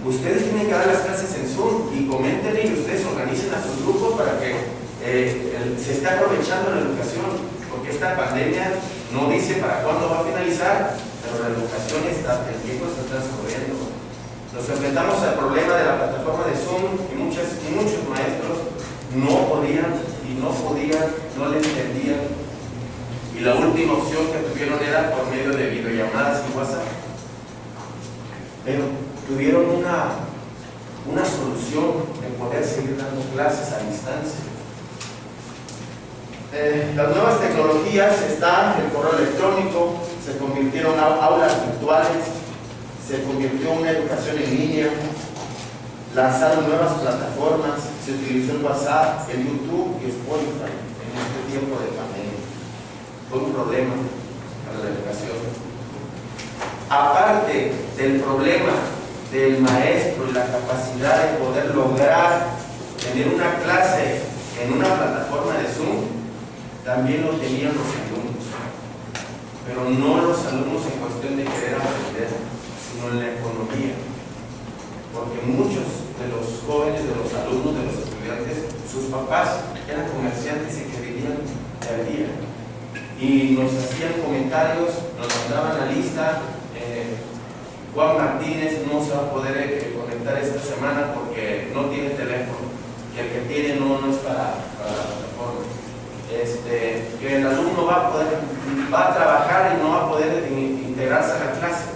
Ustedes tienen que dar las clases en Zoom y coméntenle y ustedes organicen a sus grupos para que se esté aprovechando la educación, porque esta pandemia no dice para cuándo va a finalizar, pero la educación el tiempo está transcurriendo. Nos enfrentamos al problema de la plataforma de Zoom y muchos maestros no podían, no le entendían, y la última opción que tuvieron era por medio de videollamadas y WhatsApp, pero tuvieron una solución de poder seguir dando clases a distancia. Las nuevas tecnologías están, el correo electrónico, se convirtieron en aulas virtuales, se convirtió en una educación en línea, lanzaron nuevas plataformas, se utilizó el WhatsApp, el YouTube y Spotify en este tiempo de pandemia. Fue un problema para la educación. Aparte del problema del maestro y la capacidad de poder lograr tener una clase en una plataforma de Zoom, también lo tenían los alumnos, pero no los alumnos en cuestión de querer aprender, sino en la economía, porque muchos de los jóvenes, de los alumnos, de los estudiantes, sus papás eran comerciantes y que vivían al día, y nos hacían comentarios, nos mandaban la lista. Juan Martínez no se va a poder conectar esta semana porque no tiene teléfono, y el que tiene no es para la plataforma. Que el alumno va a trabajar y no va a poder integrarse a la clase.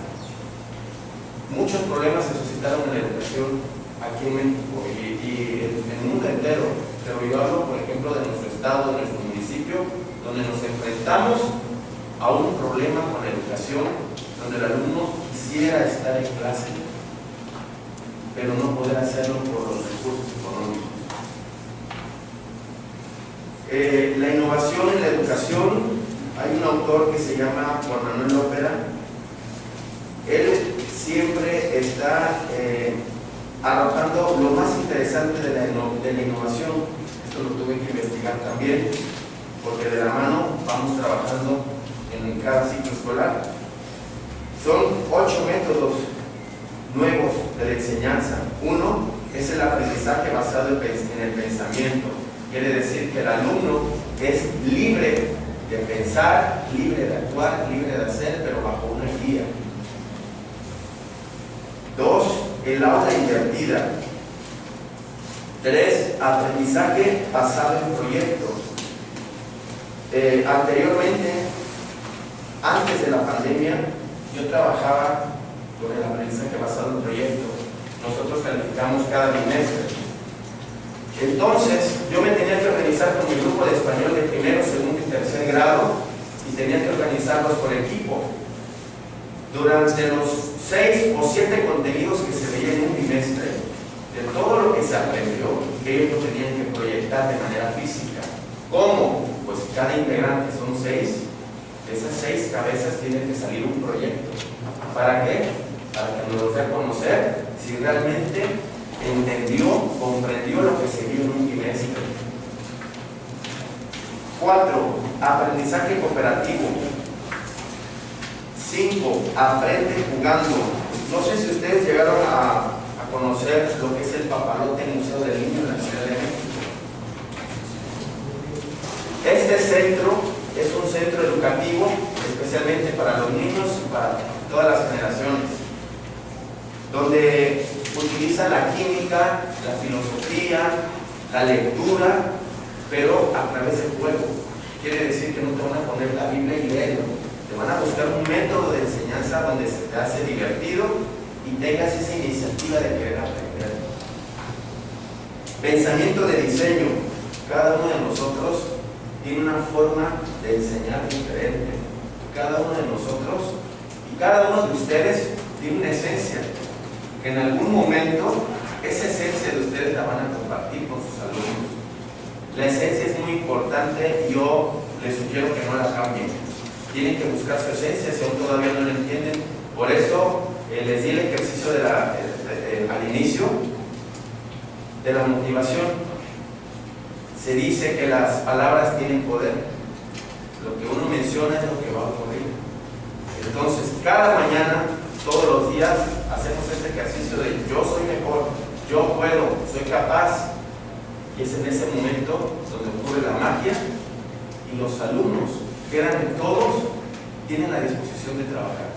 Muchos problemas se suscitaron en la educación aquí en México y y en el mundo entero, pero yo hablo, por ejemplo, de nuestro estado, de nuestro municipio, donde nos enfrentamos a un problema con la educación, donde el alumno quisiera estar en clase, pero no poder hacerlo por los recursos económicos. La innovación en la educación, hay un autor que se llama Juan Manuel López. Él siempre está arrojando lo más interesante de la innovación. Esto lo tuve que investigar también, porque de la mano vamos trabajando en cada ciclo escolar. Son 8 métodos nuevos de la enseñanza. Uno es el aprendizaje basado en el pensamiento. Quiere decir que el alumno es libre de pensar, libre de actuar, libre de hacer, pero bajo una guía. 2, el aula invertida. 3, aprendizaje basado en proyectos. Anteriormente, antes de la pandemia, yo trabajaba con el aprendizaje basado en proyectos. Nosotros calificamos cada bimestre. Entonces, yo me tenía que organizar con mi grupo de español de primero, segundo y tercer grado y tenía que organizarlos por equipo. Durante los 6 o 7 contenidos que se veían en un bimestre, de todo lo que se aprendió, ellos lo tenían que proyectar de manera física. ¿Cómo? Pues cada integrante son 6. De esas 6 cabezas tiene que salir un proyecto. ¿Para qué? Para que nos dé a conocer si realmente entendió, comprendió lo que se vio en un bimestre. 4, aprendizaje cooperativo. 5, aprende jugando. No sé si ustedes llegaron a conocer lo que es el Papalote Museo del Niño en la Ciudad de México. Este centro es un centro educativo especialmente para los niños y para todas las generaciones, donde utiliza la química, la filosofía, la lectura, pero a través del juego. Quiere decir que no te van a poner la Biblia y leerlo, te van a buscar un método de enseñanza donde se te hace divertido y tengas esa iniciativa de querer aprender. Pensamiento de diseño. Cada uno de nosotros tiene una forma de enseñar diferente. Cada uno de nosotros y cada uno de ustedes tiene una esencia, que en algún momento esa esencia de ustedes la van a compartir con sus alumnos. La esencia es muy importante y yo les sugiero que no la cambien. Tienen que buscar su esencia si aún todavía no la entienden. Por eso les di el ejercicio al inicio de la motivación. Se dice que las palabras tienen poder. Lo que uno menciona es lo que va a ocurrir. Entonces, cada mañana, todos los días, hacemos este ejercicio de yo soy mejor, yo puedo, soy capaz. Y es en ese momento donde ocurre la magia y los alumnos, que eran de todos, tienen la disposición de trabajar.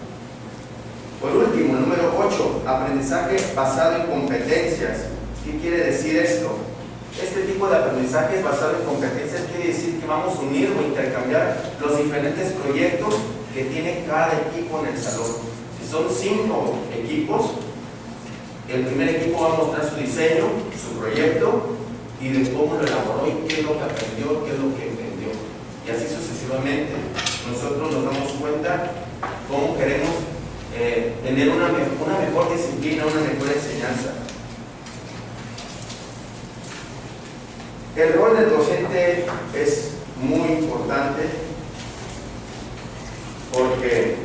Por último, el número 8, aprendizaje basado en competencias. ¿Qué quiere decir esto? Este tipo de aprendizaje basado en competencias quiere decir que vamos a unir o intercambiar los diferentes proyectos que tiene cada equipo en el salón. Si son 5 equipos, el primer equipo va a mostrar su diseño, su proyecto y de cómo lo elaboró y qué es lo que aprendió, qué es lo que entendió. Y así sucesivamente. Nosotros nos damos cuenta cómo queremos tener una mejor disciplina, una mejor enseñanza. El rol del docente es muy importante porque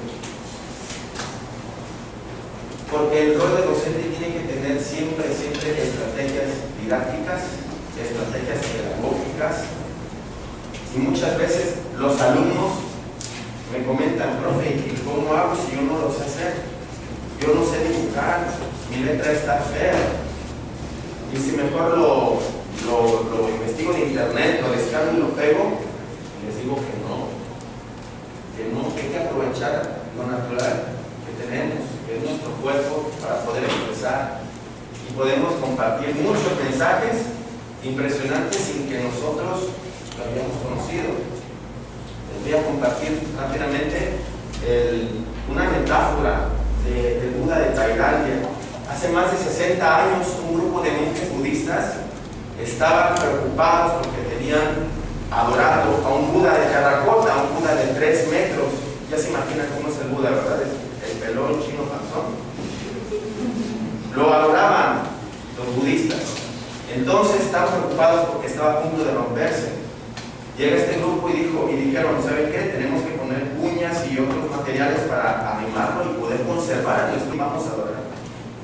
el rol del docente tiene que tener siempre estrategias didácticas, estrategias pedagógicas, y muchas veces los alumnos me comentan, profe, ¿y cómo hago si yo no lo sé hacer? Yo no sé dibujar, mi letra está fea, y si mejor lo investigo en internet, lo descargo y lo pego, les digo que no, que hay que aprovechar lo natural que tenemos, que es nuestro cuerpo, para poder expresar, y podemos compartir muchos mensajes impresionantes sin que nosotros lo hayamos conocido. Les voy a compartir rápidamente una metáfora del Buda de Tailandia. Hace más de 60 años un grupo de monjes budistas budistas estaban preocupados porque tenían adorado a un Buda de terracota, a un Buda de 3 metros. Ya se imaginan cómo es el Buda, ¿verdad? El pelón chino panzón. Lo adoraban los budistas. Entonces estaban preocupados porque estaba a punto de romperse. Llega este grupo y dijeron, ¿saben qué? Tenemos que poner uñas y otros materiales para animarlo y poder conservar a nuestro. Vamos a adorar.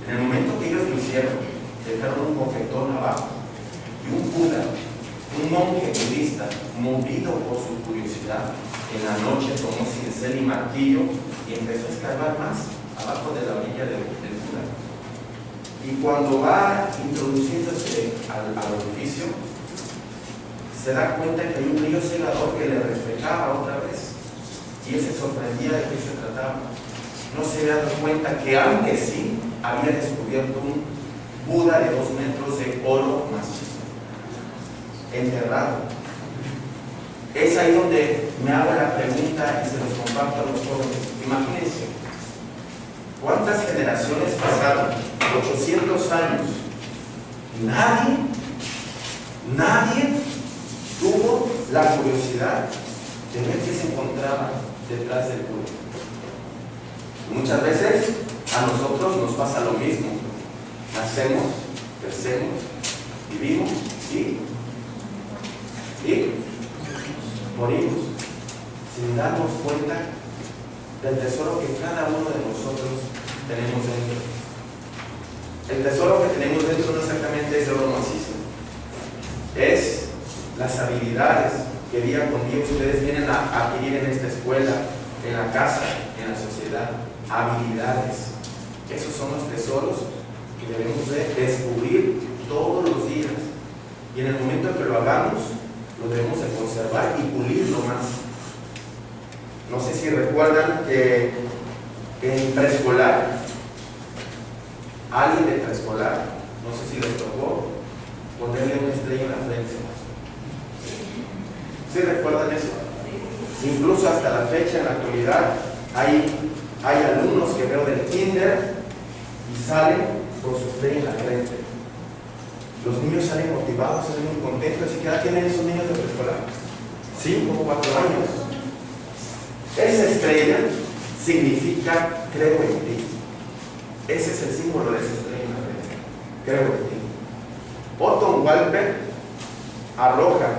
En el momento que ellos lo hicieron, dejaron un confetón abajo y un Buda, un monje budista, movido por su curiosidad, en la noche tomó cincel y martillo y empezó a escarbar más abajo de la orilla del Buda. Y cuando va introduciéndose al orificio, se da cuenta que hay un río cegador que le reflejaba otra vez. Y él se sorprendía de qué se trataba. No se había dado cuenta que antes sí había descubierto un Buda de 2 metros de oro macizo, enterrado. Es ahí donde me hago la pregunta y se los comparto a los jóvenes. Imagínense, ¿cuántas generaciones pasaron? 800 años. Nadie tuvo la curiosidad de ver qué se encontraba detrás del Buda. Muchas veces a nosotros nos pasa lo mismo. Nacemos, crecemos, vivimos y morimos sin darnos cuenta del tesoro que cada uno de nosotros tenemos dentro. El tesoro que tenemos dentro no exactamente es de oro macizo, es las habilidades que día con día ustedes vienen a adquirir en esta escuela, en la casa, en la sociedad. Habilidades. Esos son los tesoros que debemos de descubrir todos los días. Y en el momento en que lo hagamos, lo debemos de conservar y pulirlo más. No sé si recuerdan que en preescolar, alguien de preescolar, no sé si les tocó ponerle una estrella en la frente. ¿Sí recuerdan eso? Incluso hasta la fecha, en la actualidad, hay alumnos que veo del kinder y salen con su estrella en la frente. Los niños salen motivados, salen muy contentos. ¿Y qué edad tienen esos niños de preescolar? 5 o 4 años. Esa estrella significa creo en ti. Ese es el símbolo de esa estrella en la frente. Creo en ti. Otto Walper arroja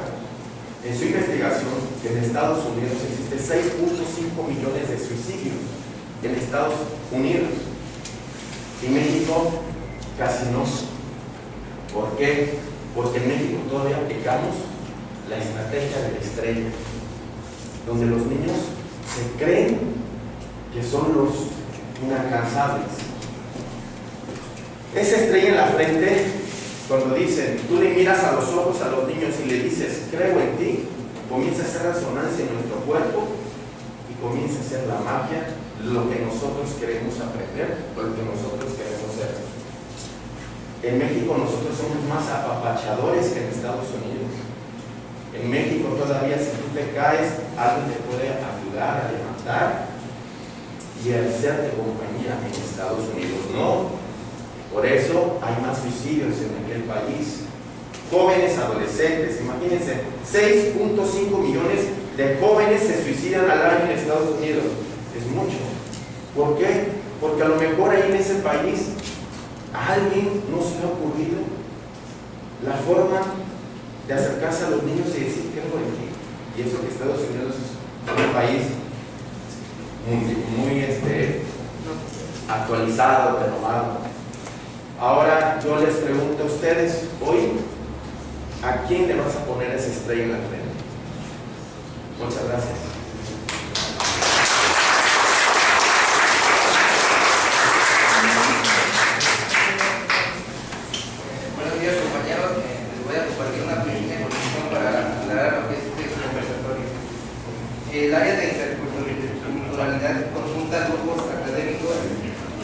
en su investigación que en Estados Unidos existe 6.5 millones de suicidios en Estados Unidos y México casi no. ¿Por qué? Porque en México todavía aplicamos la estrategia de la estrella, donde los niños se creen que son los inalcanzables. Esa estrella en la frente, cuando dicen, tú le miras a los ojos a los niños y le dices, creo en ti, comienza a hacer resonancia en nuestro cuerpo y comienza a hacer la magia, lo que nosotros queremos aprender o lo que nosotros queremos ser. En México nosotros somos más apapachadores que en Estados Unidos. En México todavía si tú te caes, alguien te puede ayudar a levantar y a hacerte compañía. En Estados Unidos no. Por eso hay más suicidios en aquel país. Jóvenes adolescentes, imagínense, 6.5 millones de jóvenes se suicidan al año en Estados Unidos. Es mucho. ¿Por qué? Porque a lo mejor ahí en ese país a alguien no se le ha ocurrido la forma de acercarse a los niños y decir que creo en ti. Y eso que Estados Unidos es un país muy actualizado, renovado. Ahora yo les pregunto a ustedes, hoy, ¿a quién le vas a poner esa estrella en la frente? Muchas gracias. Buenos días, compañeros. Les voy a compartir una pequeña información para aclarar lo que es este conversatorio. El área de interculturalidad conjunta grupos académicos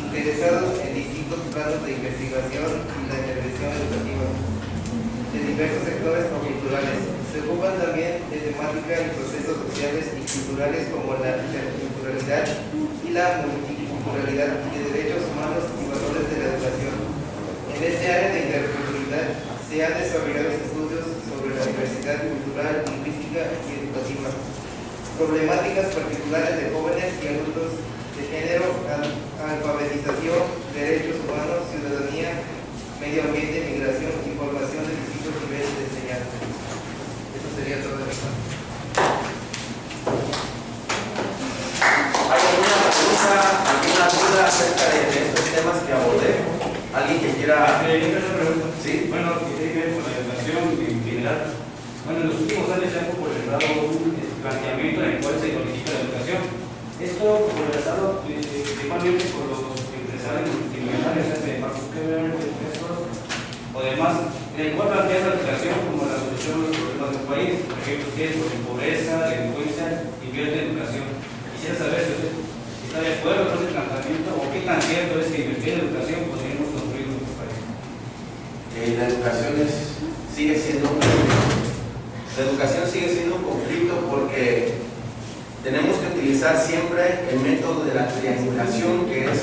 interesados en distintos planos de investigación y la intervención educativa de diversos sectores o culturales. Se ocupan también de temática y procesos sociales y culturales como la interculturalidad y la multiculturalidad y de derechos humanos y valores de la educación. En este área de interculturalidad se se han desarrollado estudios sobre la diversidad cultural, lingüística y educativa, problemáticas particulares de jóvenes y adultos de género, alfabetización, derechos humanos, ciudadanía, medio ambiente, migración y formación de distintos niveles de enseñanza. Eso sería todo de mi parte. ¿Hay alguna pregunta, alguna duda acerca de estos temas que abordé? ¿Alguien que quiera...? Yo tengo una pregunta. Sí. Bueno, que tiene que ver con la educación en general. Bueno, en los últimos años se ha popularizado un planteamiento en el cual se glorifica la educación. Esto popularizado principalmente por los empresarios multimillonarios, de Mark Zuckerberg, Bezos, o demás, en el cual plantea la educación como la solución a los problemas del país. Por ejemplo, ustedes por pobreza, delincuencia, invierte en educación. Quisiera saber si usted está de acuerdo con ese planteamiento o qué tan cierto es que invertir en educación podríamos construir nuestro país. La educación sigue siendo un conflicto. La educación sigue siendo un conflicto porque tenemos que utilizar siempre el método de la triangulación, que es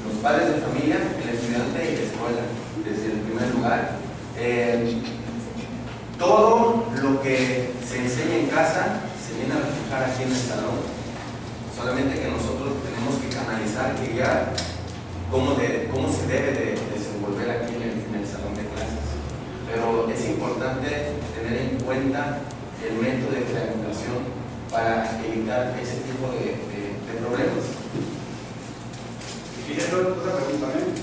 los padres de familia, el estudiante y la escuela, desde el primer lugar. Todo lo que se enseña en casa se viene a reflejar aquí en el salón, solamente que nosotros tenemos que canalizar, guiar cómo se debe de desenvolver aquí en el salón de clases. Pero es importante tener en cuenta el método de triangulación para evitar ese tipo de problemas. Quisiera hacer otra pregunta también.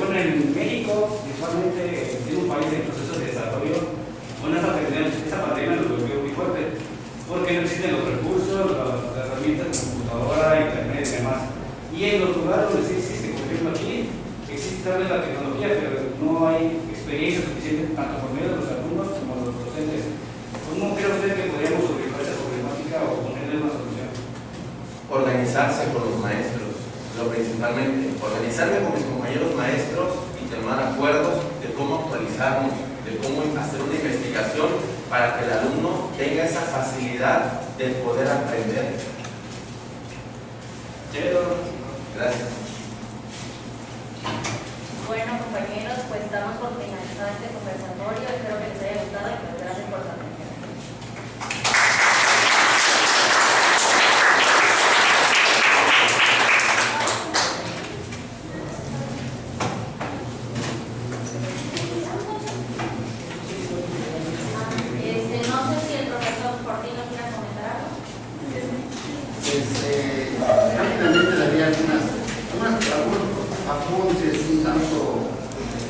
Bueno, en México, visualmente, es un país en proceso de desarrollo. Bueno, esa pandemia lo golpeó muy fuerte, porque no existen los recursos, las herramientas de computadora, internet y demás. Y en los lugares donde sí existe, por ejemplo aquí, existe tal vez la tecnología, pero no hay experiencia suficiente tanto por medio de los alumnos como de los docentes. ¿Cómo cree usted que podríamos sobrevivir esa problemática o ponerle una solución? Organizarse con los maestros, principalmente. Organizarme con mis compañeros maestros y tomar acuerdos de cómo actualizarnos, de cómo hacer una investigación para que el alumno tenga esa facilidad de poder aprender. Gracias. Bueno, compañeros, pues estamos por finalizar este conversatorio. Espero que les haya gustado y pues gracias por su atención. No sé si el profesor Fortino quiere comentar algo. Rápidamente daría algunos apuntes, un tanto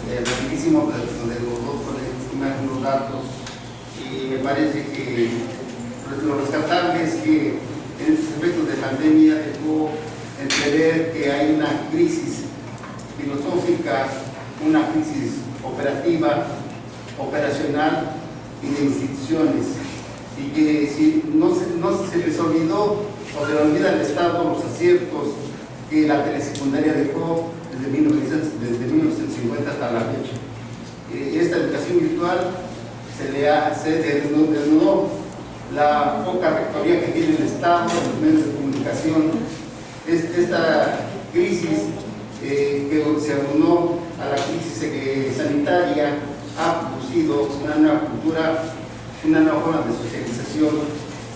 rapidísimo, donde los dos ponen unos datos, y me parece que lo rescatable es que en estos efectos de pandemia dejó entrever que hay una crisis filosófica, una crisis operativa, operacional y de instituciones, y que si no se les olvidó o se le olvida al Estado los aciertos que la telesecundaria dejó desde 1950 hasta la fecha. Esta educación virtual se desnudó la poca rectoría que tiene el Estado, los medios de comunicación. Esta crisis que se aunó a la crisis sanitaria ha producido una nueva cultura, una nueva forma de socialización,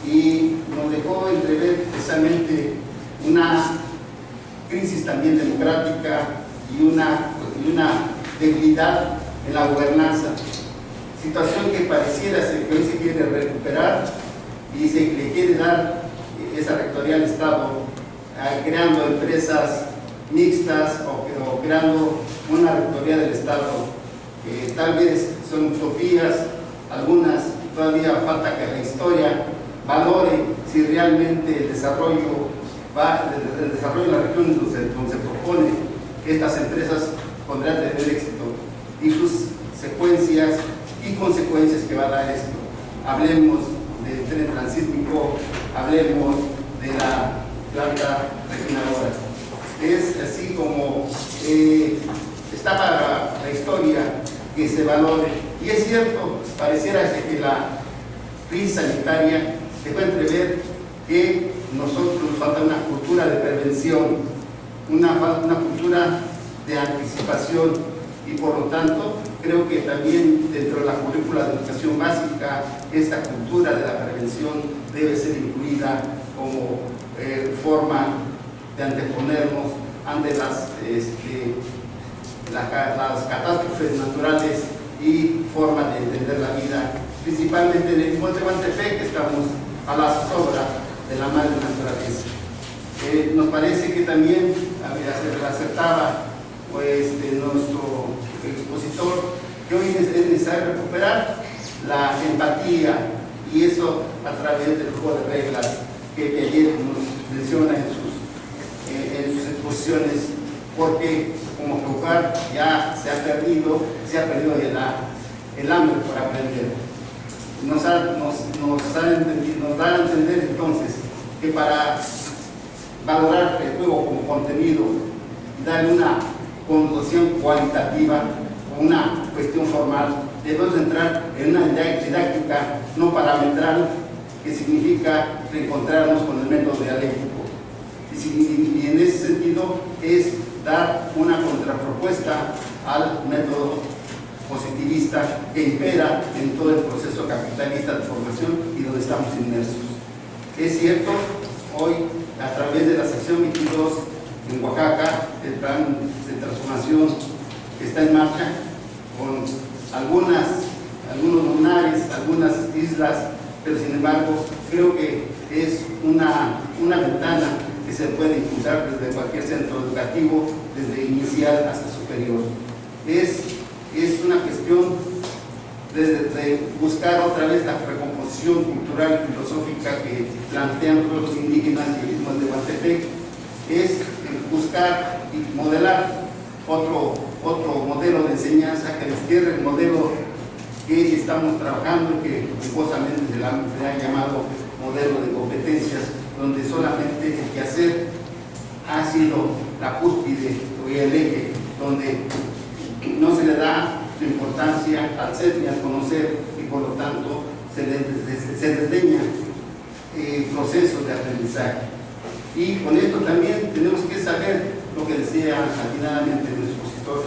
y nos dejó entrever precisamente una crisis también democrática y una debilidad en la gobernanza, situación que pareciera que hoy se quiere recuperar y se le quiere dar esa rectoría al Estado, creando empresas mixtas o creando una rectoría del Estado. Tal vez son utopías, algunas todavía falta que la historia valore si realmente el desarrollo de la región donde se propone que estas empresas podrán tener éxito y sus secuencias y consecuencias que va a dar esto. Hablemos del tren transísmico, hablemos de la planta refinadora. Es así como está para la historia que se valore. Y es cierto, pareciera que la crisis sanitaria dejó entrever que nosotros nos falta una cultura de prevención, una cultura de anticipación, y por lo tanto creo que también dentro de la currícula de educación básica, esta cultura de la prevención debe ser incluida como forma de anteponernos ante las catástrofes naturales y forma de entender la vida, principalmente en el Istmo de Tehuantepec, que estamos a la sombra de la madre naturaleza. Nos parece que también acertaba nuestro expositor que hoy es necesario recuperar la empatía, y eso a través del juego de reglas que ayer nos menciona en sus exposiciones, porque como jugar ya se ha perdido el hambre por aprender. Nos da a entender entonces que para valorar el juego como contenido y darle una connotación cualitativa o una cuestión formal, debemos entrar en una didáctica no parametral, que significa reencontrarnos con el método dialéctico. Y en ese sentido es dar una contrapropuesta al método positivista que impera en todo el proceso capitalista de formación y donde estamos inmersos. Es cierto, hoy a través de la sección 22 en Oaxaca, el plan de transformación que está en marcha, con algunos lunares, algunas islas, pero sin embargo creo que es una ventana que se puede impulsar desde cualquier centro educativo, desde inicial hasta superior. Es una cuestión de buscar otra vez la recomposición cultural y filosófica que plantean todos los indígenas y el Istmo de Tehuantepec, es buscar y modelar otro modelo de enseñanza que destierre el modelo que estamos trabajando, que pomposamente se le ha llamado modelo de competencias, donde solamente el quehacer ha sido la cúspide y el eje, donde no se le da su importancia al ser ni al conocer, y por lo tanto se desdeña procesos de aprendizaje. Y con esto también tenemos que saber lo que decía atinadamente el expositor.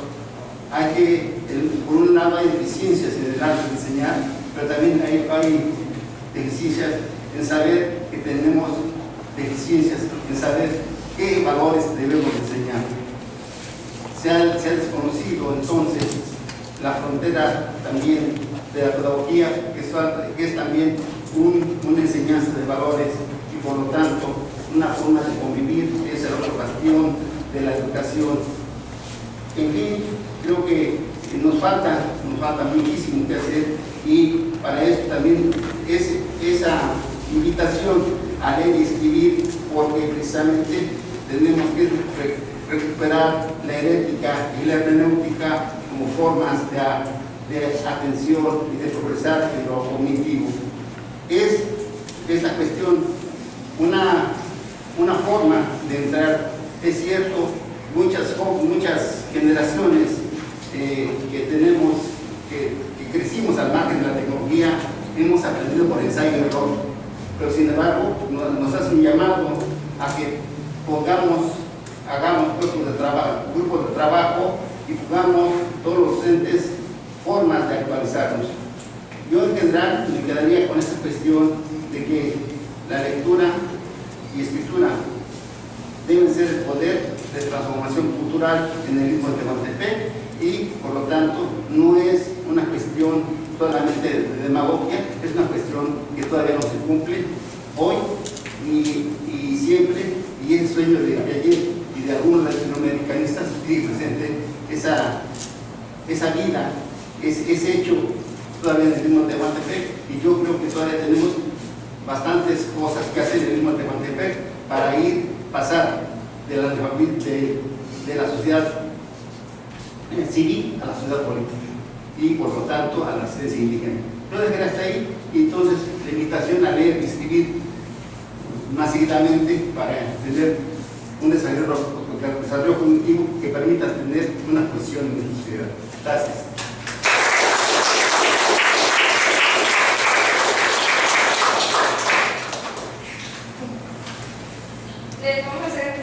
Hay que, por un lado, hay deficiencias en el arte de enseñar, pero también hay deficiencias en saber que tenemos deficiencias, en saber qué valores debemos enseñar. Se ha desconocido entonces la frontera también de la pedagogía, que es también una enseñanza de valores y por lo tanto una forma de convivir, es el otro bastión de la educación. En fin, creo que nos falta muchísimo que hacer, y para eso también es esa invitación a leer y escribir, porque precisamente tenemos que recuperar la herética y la hermenéutica como formas de atención y de progresar en lo cognitivo. Es esta cuestión una forma de entrar. Es cierto, muchas generaciones que tenemos, que crecimos al margen de la tecnología, hemos aprendido por ensayo y error, pero sin embargo nos hace un llamado a que hagamos grupos de trabajo y pongamos todos los docentes formas de actualizarnos. Yo en general me quedaría con esta cuestión de que la lectura y escritura deben ser el poder de transformación cultural en el Istmo de Tehuantepec, y por lo tanto no es una cuestión solamente de demagogia, es una cuestión que todavía no se cumple hoy y siempre, y es el sueño de ayer y de algunos latinoamericanistas sigue presente esa vida, ese hecho todavía en el Istmo de Tehuantepec, y yo creo que todavía tenemos bastantes cosas que hacer en el Istmo de Tehuantepec para pasar de la sociedad civil a la sociedad política y por lo tanto a la ciencia indígena. Yo dejaré hasta ahí, y entonces la invitación a leer y escribir más seguidamente para tener un desarrollo cognitivo que permita tener una posición en la sociedad. Gracias. Vamos a hacer